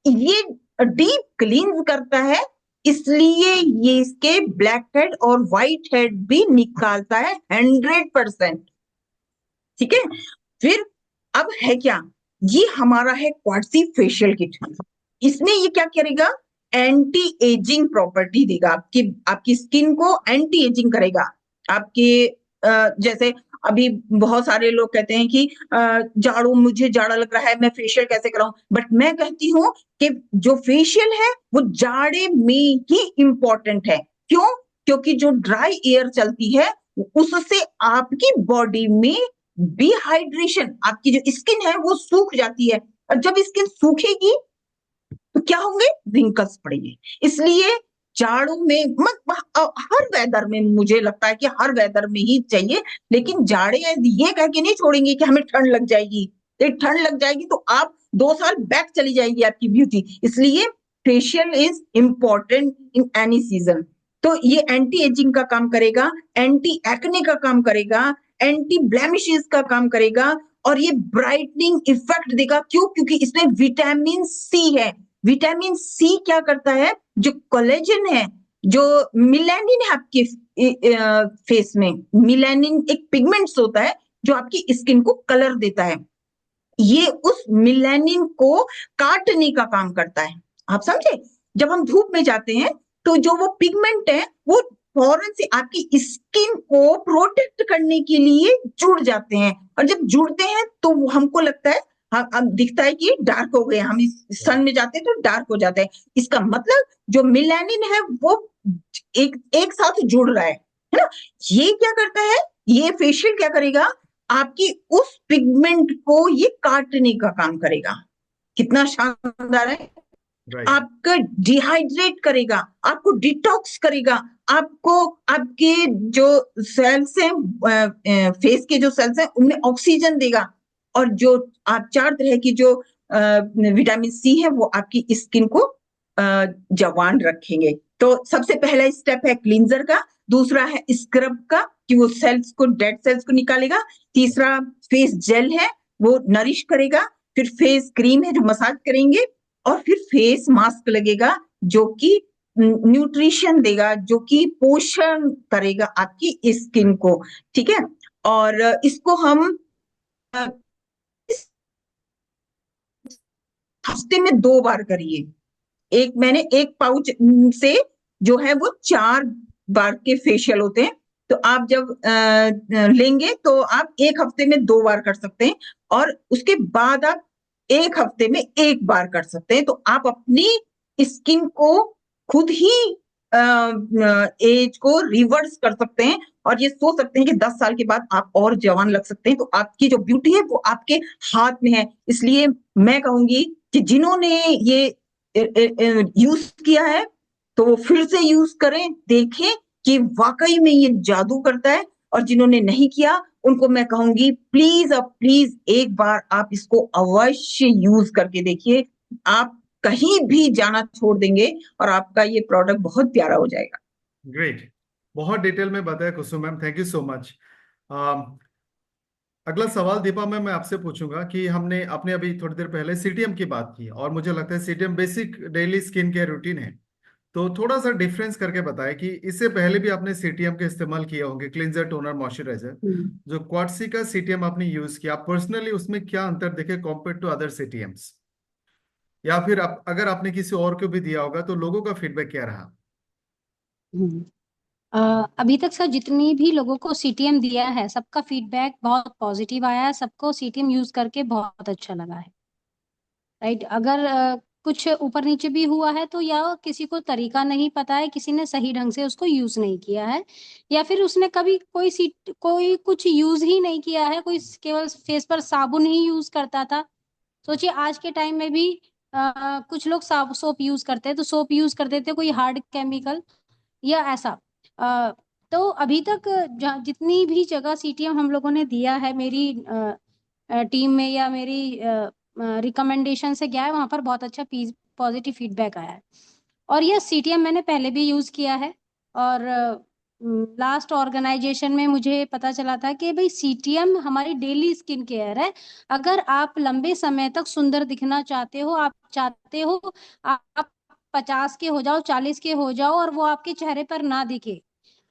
C: ये डीप क्लींस करता है, इसलिए ये इसके ब्लैक हेड और व्हाइट हेड भी निकालता है 100%। ठीक है। फिर अब है क्या? ये हमारा है क्वार्ट्सी फेशियल किट। इसमें ये क्या करेगा? एंटी एजिंग प्रॉपर्टी देगा, आपकी स्किन को एंटी एजिंग करेगा। आपके जैसे अभी बहुत सारे लोग कहते हैं कि मुझे जाड़ा लग रहा है, मैं फेशियल कैसे कराऊं? बट मैं कहती हूँ कि जो फेशियल है वो जाड़े में ही इंपॉर्टेंट है। क्यों? क्योंकि जो ड्राई एयर चलती है उससे आपकी बॉडी में डिहाइड्रेशन, आपकी जो स्किन है वो सूख जाती है, और जब स्किन सूखेगी तो क्या होंगे? रिंकल्स पड़ेंगे। इसलिए जाड़ों में हर वेदर में, मुझे लगता है कि हर वेदर में ही चाहिए, लेकिन जाड़े ये कह के नहीं छोड़ेंगे कि हमें ठंड लग जाएगी। एक ठंड लग जाएगी तो आप 2 साल बैक चली जाएगी आपकी ब्यूटी। इसलिए facial is important in any season. तो ये एंटी एजिंग का काम करेगा, एंटी एक्ने का काम करेगा, एंटी ब्लेमिशेस का काम करेगा, और ये ब्राइटनिंग इफेक्ट देगा। क्यों? क्योंकि इसमें विटामिन सी है। विटामिन सी क्या करता है? जो कोलेजन है, जो मिलेनिन है आपके फेस में, मिलेनिन एक पिगमेंट्स होता है जो आपकी स्किन को कलर देता है, ये उस मिलेनिन को काटने का काम करता है। आप समझे? जब हम धूप में जाते हैं तो जो वो पिगमेंट है वो फौरन से आपकी स्किन को प्रोटेक्ट करने के लिए जुड़ जाते हैं, और जब जुड़ते हैं तो हमको लगता है, हम दिखता है कि डार्क हो गए, हम इस सन में जाते हैं तो डार्क हो जाते हैं। इसका मतलब जो मिलेनिन है वो एक साथ जुड़ रहा है ना। ये क्या करता है? ये फेशियल क्या करेगा? आपकी उस पिगमेंट को ये काटने का काम करेगा। कितना शानदार है।
A: राइट।
C: आपका डिहाइड्रेट करेगा, आपको डिटॉक्स करेगा, आपको आपके जो सेल्स हैं, फेस के जो सेल्स हैं उनमें ऑक्सीजन देगा, और जो आप 4 तरह की जो विटामिन सी है वो आपकी स्किन को जवान रखेंगे। तो सबसे पहला स्टेप है क्लींजर का, दूसरा है स्क्रब का कि वो सेल्स को, डेड सेल्स को निकालेगा, तीसरा फेस जेल है वो नरिश करेगा, फिर फेस क्रीम है जो मसाज करेंगे, और फिर फेस मास्क लगेगा जो कि न्यूट्रिशन देगा, जो कि पोषण करेगा आपकी स्किन को। ठीक है, और इसको हम हफ्ते में 2 बार करिए। मैंने एक पाउच से जो है वो 4 बार के फेशियल होते हैं, तो आप जब लेंगे तो आप एक हफ्ते में 2 बार कर सकते हैं, और उसके बाद आप एक हफ्ते में 1 बार कर सकते हैं। तो आप अपनी स्किन को खुद ही एज को रिवर्स कर सकते हैं, और ये सोच सकते हैं कि 10 साल के बाद आप और जवान लग सकते हैं। तो आपकी जो ब्यूटी है वो आपके हाथ में है। इसलिए मैं कहूंगी कि जिन्होंने ये यूज किया है तो वो फिर से यूज करें, देखें कि वाकई में ये जादू करता है, और जिन्होंने नहीं किया उनको मैं कहूंगी प्लीज अब प्लीज एक बार आप इसको अवश्य यूज करके देखिए। आप कहीं भी जाना छोड़ देंगे और आपका ये प्रोडक्ट बहुत प्यारा हो जाएगा।
A: ग्रेट, बहुत डिटेल में बताया Kusum ma'am, thank you so much. अगला सवाल दीपा मैम मैं आपसे पूछूंगा कि हमने आपने अभी थोड़ी देर पहले सीटीएम की बात की, और मुझे लगता है CTM basic daily skin care routine है, तो थोड़ा सा डिफरेंस करके बताएं कि इससे पहले भी आपने सीटीएम के इस्तेमाल किए होंगे, क्लींजर, टोनर, मॉइस्चराइजर। जो क्वाटसी का सीटीएम आपने यूज किया, पर्सनली उसमें क्या अंतर देखे कॉम्पेयर टू अदर सीटीएम्स, या फिर अगर आपने किसी और को भी दिया होगा तो लोगों का फीडबैक क्या रहा?
D: हम्म। अभी तक सर जितनी भी लोगों को सीटीएम दिया है सबका फीडबैक बहुत पॉजिटिव आया है, सबको सीटीएम यूज करके बहुत अच्छा लगा है। राइट, अगर कुछ ऊपर नीचे भी हुआ है तो या किसी को तरीका नहीं पता है, किसी ने सही ढंग से उसको यूज नहीं किया है, या फिर उसने कभी कोई कुछ यूज ही नहीं किया है, कोई केवल फेस पर साबुन ही यूज करता था। सोचिए आज के टाइम में भी कुछ लोग सोप यूज करते हैं, तो सोप यूज करते थे कोई हार्ड केमिकल या ऐसा। अ, तो अभी तक जितनी भी जगह सीटीएम हम लोगों ने दिया है, मेरी टीम में या मेरी रिकमेंडेशन से गया है, वहां पर बहुत अच्छा पॉजिटिव फीडबैक आया है। और यह सीटीएम मैंने पहले भी यूज किया है, और लास्ट ऑर्गेनाइजेशन में मुझे पता चला था कि भाई सीटीएम हमारी डेली स्किन केयर है। अगर आप लंबे समय तक सुंदर दिखना चाहते हो, आप चाहते हो आप 50 के हो जाओ, 40 के हो जाओ, और वो आपके चेहरे पर ना दिखे,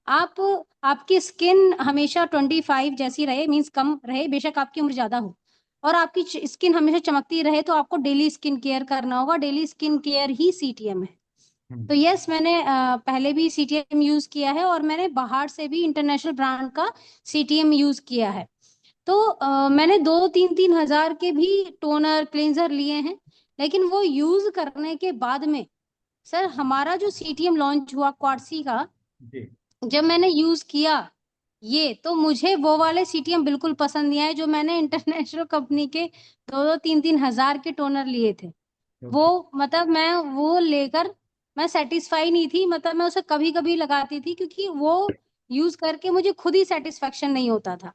D: आप आपकी स्किन हमेशा 25 जैसी रहे, मीन्स कम रहे, बेशक आपकी उम्र ज्यादा हो, और आपकी स्किन हमेशा चमकती रहे, तो आपको डेली स्किन केयर करना होगा। डेली स्किन केयर ही सीटीएम है। तो यस, मैंने पहले भी सीटीएम यूज किया है, और मैंने बाहर से भी इंटरनेशनल ब्रांड का सीटीएम यूज किया है। तो मैंने 2-3 हजार के भी टोनर क्लींजर लिए हैं, लेकिन वो यूज करने के बाद में सर हमारा जो सीटीएम लॉन्च हुआ क्वार्सी का,
A: जी।
D: जब मैंने यूज किया ये, तो मुझे वो वाले सीटीएम बिल्कुल पसंद नहीं आए जो मैंने इंटरनेशनल कंपनी के 2-3 हजार के टोनर लिए थे। वो मतलब मैं वो लेकर मैं सेटिस्फाई नहीं थी, मतलब मैं उसे कभी कभी लगाती थी, क्योंकि वो यूज करके मुझे खुद ही सेटिस्फेक्शन नहीं होता था।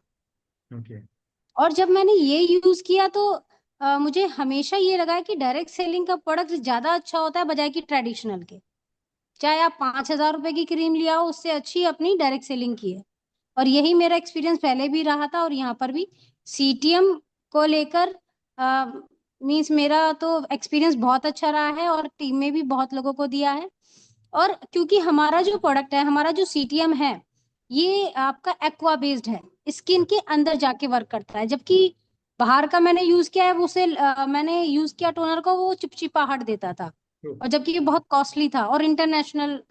A: ओके।
D: और जब मैंने ये यूज किया तो मुझे हमेशा ये लगा कि डायरेक्ट सेलिंग का प्रोडक्ट ज्यादा अच्छा होता है बजाय कि ट्रेडिशनल के। चाहे आप 5,000 रुपए की क्रीम लिया हो, उससे अच्छी अपनी डायरेक्ट सेलिंग की है। और यही मेरा एक्सपीरियंस पहले भी रहा था, और यहाँ पर भी सीटीएम को लेकर मीन्स मेरा तो एक्सपीरियंस बहुत अच्छा रहा है, और टीम में भी बहुत लोगों को दिया है। और क्योंकि हमारा जो प्रोडक्ट है, हमारा जो सीटीएम है, ये आपका एक्वा बेस्ड है, स्किन के अंदर जाके वर्क करता है। जबकि बाहर का मैंने यूज किया है, उसे मैंने यूज किया टोनर को, वो चिपचिपाहट देता था, और जबकि ये बहुत कॉस्टली था और इंटरनेशनल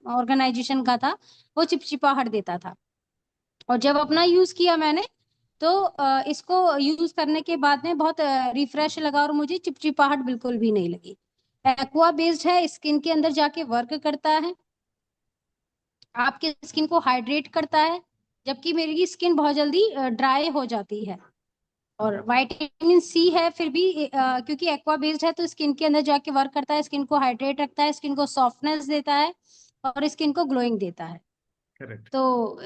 D: ऑर्गेनाइजेशन का था, वो चिपचिपाहट देता था। और जब अपना यूज किया मैंने, तो इसको यूज करने के बाद में बहुत रिफ्रेश लगा, और मुझे चिपचिपाहट बिल्कुल भी नहीं लगी। एक्वा बेस्ड है, स्किन के अंदर जाके वर्क करता है, आपके स्किन को हाइड्रेट करता है, जबकि मेरी स्किन बहुत जल्दी ड्राई हो जाती है। और विटामिन सी है फिर भी क्योंकि एक्वा बेस्ड है तो स्किन के अंदर जाके वर्क करता है, स्किन को हाइड्रेट रखता है, स्किन को सॉफ्टनेस देता है और स्किन को ग्लोइंग देता है।
A: करेक्ट।
D: तो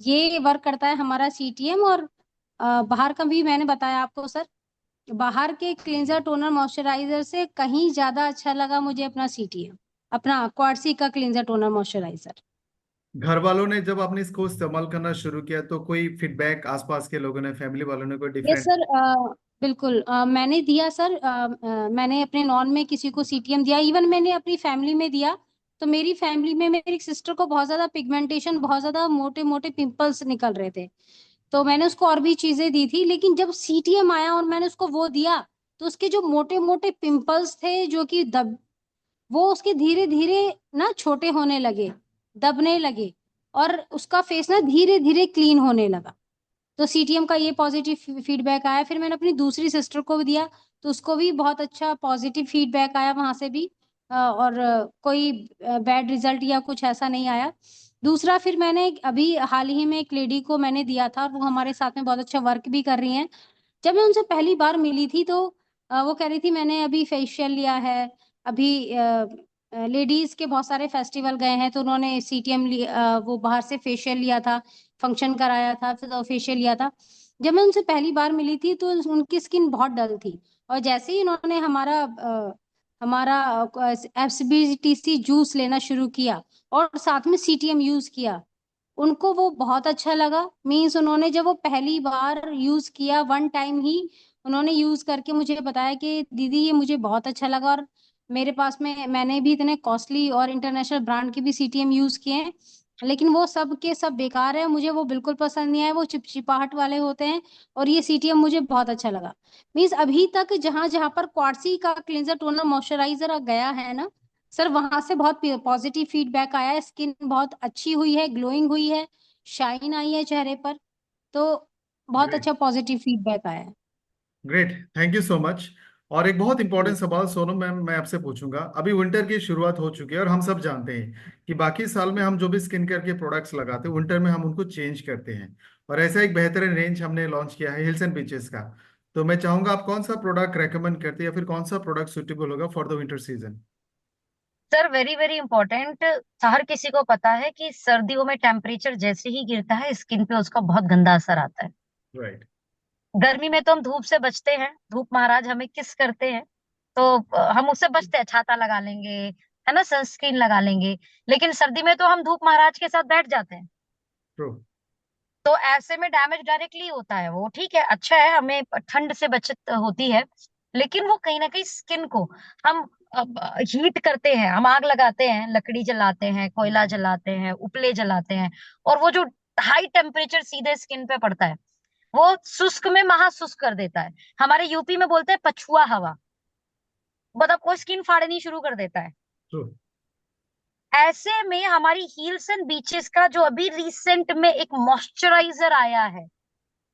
D: ये वर्क करता है हमारा सीटीएम। और बाहर का भी मैंने बताया आपको सर, बाहर के क्लींजर टोनर मॉइस्चराइजर से कहीं ज्यादा अच्छा लगा मुझे अपना सीटीएम, अपना क्वार्ट्सी का क्लींजर टोनर मॉइस्चराइजर।
A: घर वालों ने जब आपने इसको इस्तेमाल करना शुरू किया तो कोई फीडबैक, आसपास के लोगों ने, फैमिली वालों ने कोई
D: यस
A: डिफरेंट?
D: सर, बिल्कुल मैंने दिया सर। मैंने अपने नॉन में किसी को सीटीएम दिया, इवन मैंने अपनी फैमिली में दिया। तो मेरी फैमिली में मेरी सिस्टर को बहुत ज्यादा पिगमेंटेशन, बहुत ज्यादा मोटे मोटे पिंपल्स निकल रहे थे। तो मैंने उसको और भी चीजें दी थी, लेकिन जब सीटीएम आया और मैंने उसको वो दिया तो उसके जो मोटे मोटे पिंपल्स थे जो कि दब, वो उसके धीरे धीरे ना छोटे होने लगे, दबने लगे, और उसका फेस ना धीरे धीरे क्लीन होने लगा। तो सीटीएम का ये पॉजिटिव फीडबैक आया। फिर मैंने अपनी दूसरी सिस्टर को भी दिया तो उसको भी बहुत अच्छा पॉजिटिव फीडबैक आया वहां से भी। और कोई बैड रिजल्ट या कुछ ऐसा नहीं आया। दूसरा फिर मैंने अभी हाल ही में एक लेडी को मैंने दिया था, वो हमारे साथ में बहुत अच्छा वर्क भी कर रही हैं। जब मैं उनसे पहली बार मिली थी तो वो कह रही थी मैंने अभी फेशियल लिया है, अभी लेडीज के बहुत सारे फेस्टिवल गए हैं तो उन्होंने सीटीएम लिया, वो बाहर से फेशियल लिया था, फंक्शन कराया था फिर तो फेशियल लिया था। जब मैं उनसे पहली बार मिली थी तो उनकी स्किन बहुत डल थी, और जैसे ही उन्होंने हमारा एफसीबीटीसी जूस लेना शुरू किया और साथ में सीटीएम यूज किया, उनको वो बहुत अच्छा लगा। मीन्स उन्होंने जब वो पहली बार यूज किया, वन टाइम ही उन्होंने यूज करके मुझे बताया कि दीदी ये मुझे बहुत अच्छा लगा। और मेरे पास में मैंने भी इतने कॉस्टली और इंटरनेशनल ब्रांड के भी सीटीएम यूज किए हैं, लेकिन वो सब के सब बेकार है, मुझे वो बिल्कुल पसंद नहीं आए, वो चिपचिपाहट वाले होते हैं। और ये सीटीएम मुझे बहुत अच्छा लगा। मीन्स अभी तक जहां जहां पर क्वार्ट्सी का क्लींजर टोनर मॉइस्चराइजर गया है ना सर, वहां से बहुत पॉजिटिव फीडबैक आया है, स्किन बहुत अच्छी हुई है, ग्लोइंग हुई है, शाइन आई है चेहरे पर। तो बहुत
A: ग्रेट।
D: अच्छा पॉजिटिव फीडबैक आया है।
A: Great, thank you so much. और एक बहुत इंपॉर्टेंट
D: जी
A: सवाल सोनम मैम मैं आपसे पूछूंगा। अभी विंटर की शुरुआत हो चुकी है और हम सब जानते हैं कि बाकी साल में हम जो भी स्किन केयर के प्रोडक्ट्स लगाते हैं, विंटर में हम उनको चेंज करते हैं। और ऐसा एक बेहतरीन रेंज हमने लॉन्च किया है हिल्स एंड बीचेस का। तो मैं चाहूंगा आप कौन सा प्रोडक्ट रेकमेंड करते हैं या फिर कौन सा प्रोडक्ट सुटेबल होगा for the winter season?
B: Sir very very important. हर किसी को पता है कि सर्दियों में टेम्परेचर जैसे ही गिरता है स्किन पे उसका बहुत गंदा असर आता है।
A: राइट।
B: गर्मी में तो हम धूप से बचते हैं, धूप महाराज हमें किस करते हैं, तो हम उससे बचते हैं, छाता लगा लेंगे, है ना, सनस्क्रीन लगा लेंगे। लेकिन सर्दी में तो हम धूप महाराज के साथ बैठ जाते हैं।
A: ट्रू।
B: तो ऐसे में डैमेज डायरेक्टली होता है। वो ठीक है, अच्छा है, हमें ठंड से बचत होती है, लेकिन वो कहीं ना कहीं स्किन को हम हीट करते हैं, हम आग लगाते हैं, लकड़ी जलाते हैं, कोयला जलाते हैं, उपले जलाते हैं, और वो जो हाई टेम्परेचर सीधे स्किन पे पड़ता है वो शुष्क में महाशुष्क कर देता है। हमारे यूपी में बोलते हैं पछुआ हवा, मतलब वो स्किन फाड़नी शुरू कर देता है।
A: ट्रू।
B: ऐसे में हमारी हील्स एंड बीचेस का जो अभी रिसेंट में एक मॉइस्चराइजर आया है,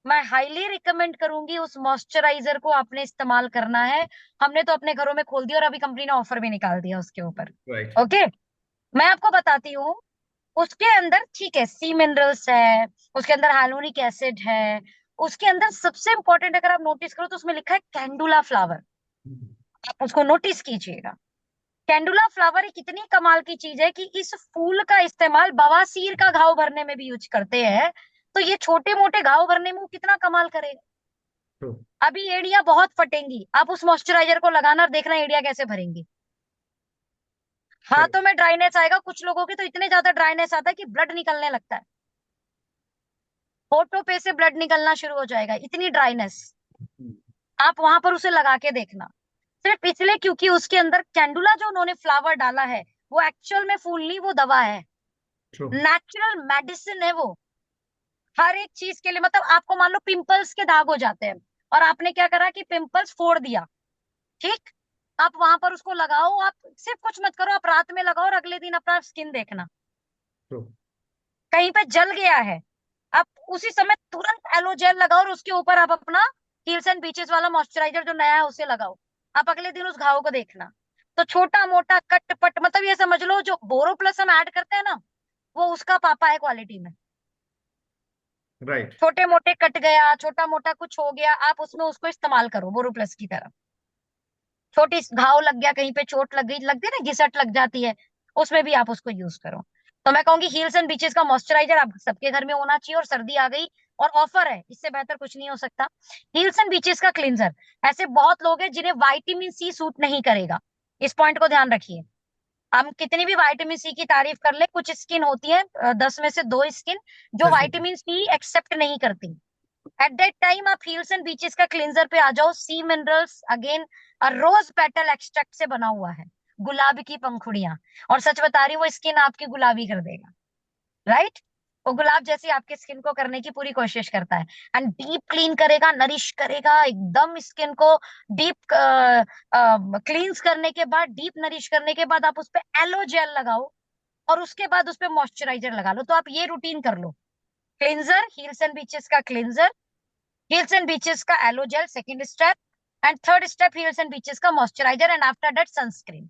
B: मैं हाईली रिकमेंड करूंगी उस मॉइस्चराइजर को आपने इस्तेमाल करना है। हमने तो अपने घरों में खोल दिया और अभी कंपनी ने ऑफर भी निकाल दिया उसके ऊपर।
A: राइट।
B: ओके, मैं आपको बताती हूँ। उसके अंदर ठीक है सी मिनरल्स है, उसके अंदर हाइलुरोनिक एसिड है, उसके अंदर सबसे इंपॉर्टेंट अगर आप नोटिस करो तो उसमें लिखा है कैंडुला फ्लावर। आप उसको नोटिस कीजिएगा। कैंडुला फ्लावर एक इतनी कमाल की चीज है कि इस फूल का इस्तेमाल बवासीर का घाव भरने में भी यूज करते हैं। तो ये छोटे मोटे घाव भरने में वो कितना कमाल करेगा।
A: ट्रू।
B: अभी एड़ियां बहुत फटेंगी, आप उस मॉइस्चराइजर को लगाना और देखना एड़ियां कैसे भरेंगी। हाथों में ड्राइनेस आएगा, कुछ लोगों की तो इतने ज्यादा ड्राइनेस आता है कि ब्लड निकलने लगता है, होठों पे से ब्लड निकलना शुरू हो जाएगा, इतनी ड्राइनेस। आप वहां पर उसे लगा के देखना, सिर्फ इसलिए क्योंकि उसके अंदर कैंडुला जो उन्होंने फ्लावर डाला है वो एक्चुअल में फूल नहीं, वो दवा है,
A: ट्रू।
B: नेचुरल मेडिसिन है वो। हर एक चीज के लिए, मतलब आपको मान लो पिंपल्स के दाग हो जाते हैं और आपने क्या करा कि पिंपल्स फोड़ दिया, ठीक, आप वहां पर उसको लगाओ, आप सिर्फ कुछ मत करो, आप रात में लगाओ और अगले दिन अपना स्किन देखना
A: ट्रू।
B: कहीं पे जल गया है, आप उसी समय तुरंत एलो जेल लगाओ और उसके ऊपर आप अपना हील्स एंड बीचेस वाला मॉइस्चराइजर जो नया है उसे लगाओ। आप अगले दिन उस घाव को देखना। तो छोटा मोटा कट पट, मतलब ये समझ लो जो बोरो प्लस हम ऐड करते हैं ना, वो उसका पापा है क्वालिटी में।
A: राइट।
B: छोटे मोटे कट गया, छोटा मोटा कुछ हो गया, आप उसमें उसको इस्तेमाल करो बोरो प्लस की तरह। छोटी घाव लग गया, कहीं पे चोट लग गई, लगती है ना, घिसट लग जाती है, उसमें भी आप उसको यूज करो। तो मैं कहूंगी हील्स एंड बीचेस का मॉइस्चराइजर आप सबके घर में होना चाहिए, और सर्दी आ गई और ऑफर है, इससे बेहतर कुछ नहीं हो सकता। हील्स एंड बीचेस का क्लींजर, ऐसे बहुत लोग हैं जिन्हें विटामिन सी सूट नहीं करेगा, इस पॉइंट को ध्यान रखिए। हम कितनी भी विटामिन सी की तारीफ कर ले, कुछ स्किन होती है 10 में से 2 स्किन जो विटामिन सी एक्सेप्ट नहीं करती। एट दैट टाइम आप हील्स एंड बीचेस का क्लींजर पे आ जाओ। See minerals again rose petal extract से बना हुआ है, गुलाब की पंखुड़ियां, और सच बता रही हूँ वो स्किन आपकी गुलाबी कर देगा, राइट। वो गुलाब जैसी आपकी स्किन को करने की पूरी कोशिश करता है, एंड डीप क्लीन करेगा, नरिश करेगा एकदम स्किन को। डीप क्लींस करने के बाद, डीप नरिश करने के बाद आप उस पे एलो जेल लगाओ, और उसके बाद उस पे मॉइस्चराइजर लगा लो। तो आप ये रूटीन कर लो, क्लींजर, हील्स एंड बीचेस का क्लींजर, हील्स एंड बीचेस का aloe gel second step, and third step heels and beaches का moisturiser, and after that sunscreen.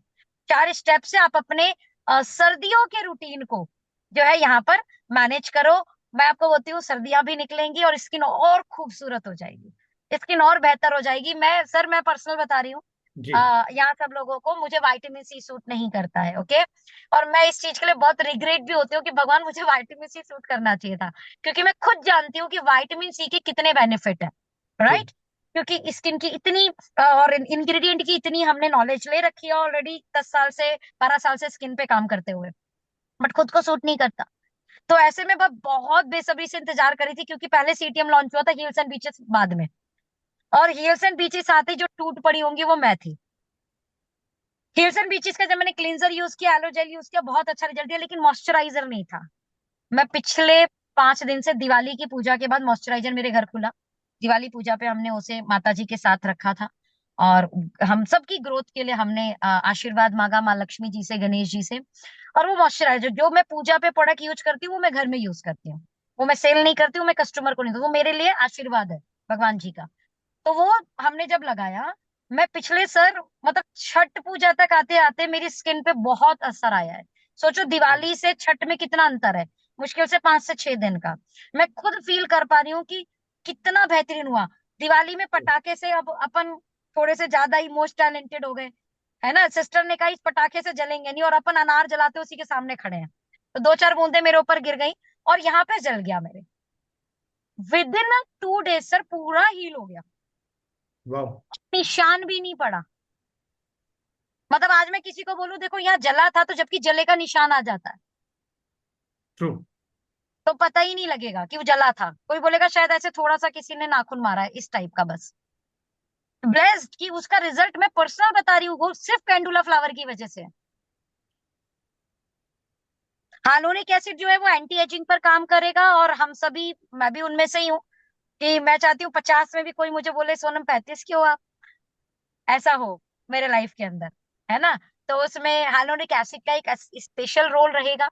B: 4 step से आप अपने सर्दियों के रूटीन को जो है यहाँ पर मैनेज करो। मैं आपको बोलती हूँ सर्दियां भी निकलेंगी और स्किन और खूबसूरत हो जाएगी, स्किन और बेहतर हो जाएगी। मैं पर्सनल बता रही हूँ,
A: जी।
B: यहाँ सब लोगों को, मुझे विटामिन सी सूट नहीं करता है, ओके। और मैं इस चीज के लिए बहुत रिग्रेट भी होती हूँ कि भगवान मुझे विटामिन सी सूट करना चाहिए था, क्योंकि मैं खुद जानती हूँ कि विटामिन सी के कितने बेनिफिट है,
A: ट्रू।
B: राइट। क्योंकि स्किन की इतनी और इंग्रेडिएंट की इतनी हमने नॉलेज ले रखी है ऑलरेडी 10 साल से, 12 साल से स्किन पे काम करते हुए, बट खुद को सूट नहीं करता। तो ऐसे में मैं बहुत बेसब्री से इंतजार करी थी, क्योंकि पहले सीटीएम लॉन्च हुआ था, हील्स एंड बीचेस बाद में, और हील्स एंड बीचेस आते ही जो टूट पड़ी होंगी वो मैं थी। हील्स एंड बीचेस का जब मैंने क्लींजर यूज किया, एलो जेल यूज किया, बहुत अच्छा रिजल्ट दिया, लेकिन मॉइस्चराइजर नहीं था। मैं पिछले 5 दिन से, दिवाली की पूजा के बाद मॉइस्चराइजर मेरे घर खुला, दिवाली पूजा पे हमने उसे माता जी के साथ रखा था, और हम सबकी ग्रोथ के लिए हमने आशीर्वाद मांगा माँ लक्ष्मी जी से, गणेश जी से। और वो मॉइस्चराइजर जो मैं पूजा पे प्रोडक्ट यूज करती हूँ, वो मैं घर में यूज करती हूँ, वो मैं सेल नहीं करती हूँ, मैं कस्टमर को नहीं दूँ, वो मेरे लिए आशीर्वाद है भगवान जी का। तो वो हमने जब लगाया, मैं पिछले सर मतलब छठ पूजा तक आते आते मेरी स्किन पे बहुत असर आया है। सोचो दिवाली से छठ में कितना अंतर है, मुश्किल से 5 से 6 दिन का। मैं खुद फील कर पा रही हूँ कि कितना बेहतरीन हुआ। दिवाली में पटाखे से अब अपन थोड़े से ज्यादा ही मोस्ट टैलेंटेड हो गए, है ना। सिस्टर ने कहा इस पटाखे से जलेंगे नहीं, और अपन अनार जलाते उसी के सामने खड़े हैं। तो 2-4 बूंदे मेरे ऊपर गिर गई और यहाँ पे जल गया मेरे। विद इन 2 डेज सर पूरा हील हो गया,
A: वाह।
B: निशान भी नहीं पड़ा। मतलब आज मैं किसी को बोलूं देखो यहाँ जला था, तो जबकि जले का निशान आ जाता है,
A: ट्रू।
B: तो पता ही नहीं लगेगा कि वो जला था। कोई बोलेगा शायद ऐसे थोड़ा सा किसी ने नाखून मारा है, इस टाइप का। बस ब्लेस्ड कि उसका रिजल्ट मैं पर्सनल बता रही हूँ, वो सिर्फ कैंडुला फ्लावर की वजह से है। हाइलुरोनिक एसिड जो है वो एंटी एजिंग पर काम करेगा, और हम सभी, मैं भी उनमें से ही हूँ, कि मैं चाहती हूँ 50 में भी कोई मुझे बोले सोनम 35 क्यों आप, ऐसा हो मेरे लाइफ के अंदर, है ना। तो उसमें हाइलुरोनिक एसिड का एक स्पेशल रोल रहेगा।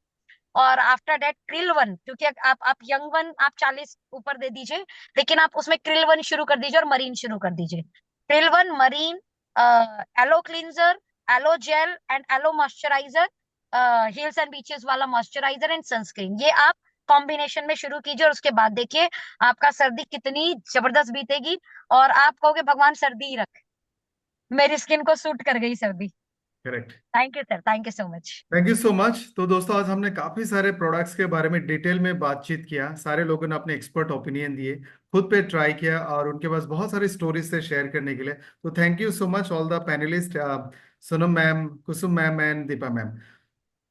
B: और आफ्टर दैट क्रिल वन, क्योंकि आप यंग वन आप 40 ऊपर दे दीजिए, लेकिन आप उसमें क्रिल वन शुरू कर दीजिए और मरीन शुरू कर दीजिए। Krill one, marine, aloe cleanser, aloe gel and aloe moisturiser, heals and beaches वाला मॉइस्चराइजर एंड सनस्क्रीन, ये आप कॉम्बिनेशन में शुरू कीजिए, और उसके बाद देखिए आपका सर्दी कितनी जबरदस्त बीतेगी, और आप कहोगे भगवान सर्दी ही रख, मेरी स्किन को सूट कर गई सर्दी।
A: Correct.
B: Thank you sir, thank you so much.
A: Thank you so much. तो दोस्तों आज हमने काफी सारे प्रोडक्ट्स के बारे में डिटेल में बातचीत किया, सारे लोगों ने अपने एक्सपर्ट ओपिनियन दिए, खुद पे ट्राई किया, और उनके पास बहुत सारी स्टोरीज से शेयर करने के लिए। तो thank you so much all the panelist, Sonam ma'am, Kusum ma'am and Deepa ma'am.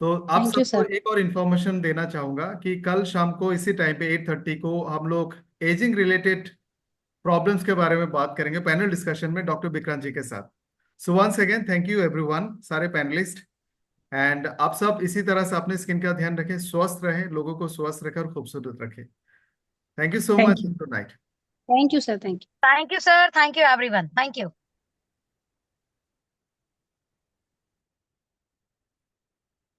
A: तो आप
D: थैंक यू
A: सबको
D: सर।
A: एक और इन्फॉर्मेशन देना चाहूंगा कि कल शाम को इसी टाइम पे 8:30 को हम लोग एजिंग रिलेटेड प्रॉब्लम्स के बारे में बात करेंगे पैनल डिस्कशन में डॉक्टर विक्रांत जी के साथ। So once again thank you everyone, सारे पैनलिस्ट। एंड आप सब इसी तरह से अपने स्किन का ध्यान रखें, स्वस्थ रहें, लोगों को स्वस्थ रखें और खूबसूरत रखें। Thank you so
C: thank
A: much.
C: You.
A: Good night.
D: Thank you sir. Thank you.
B: Thank you sir, thank you everyone, thank you.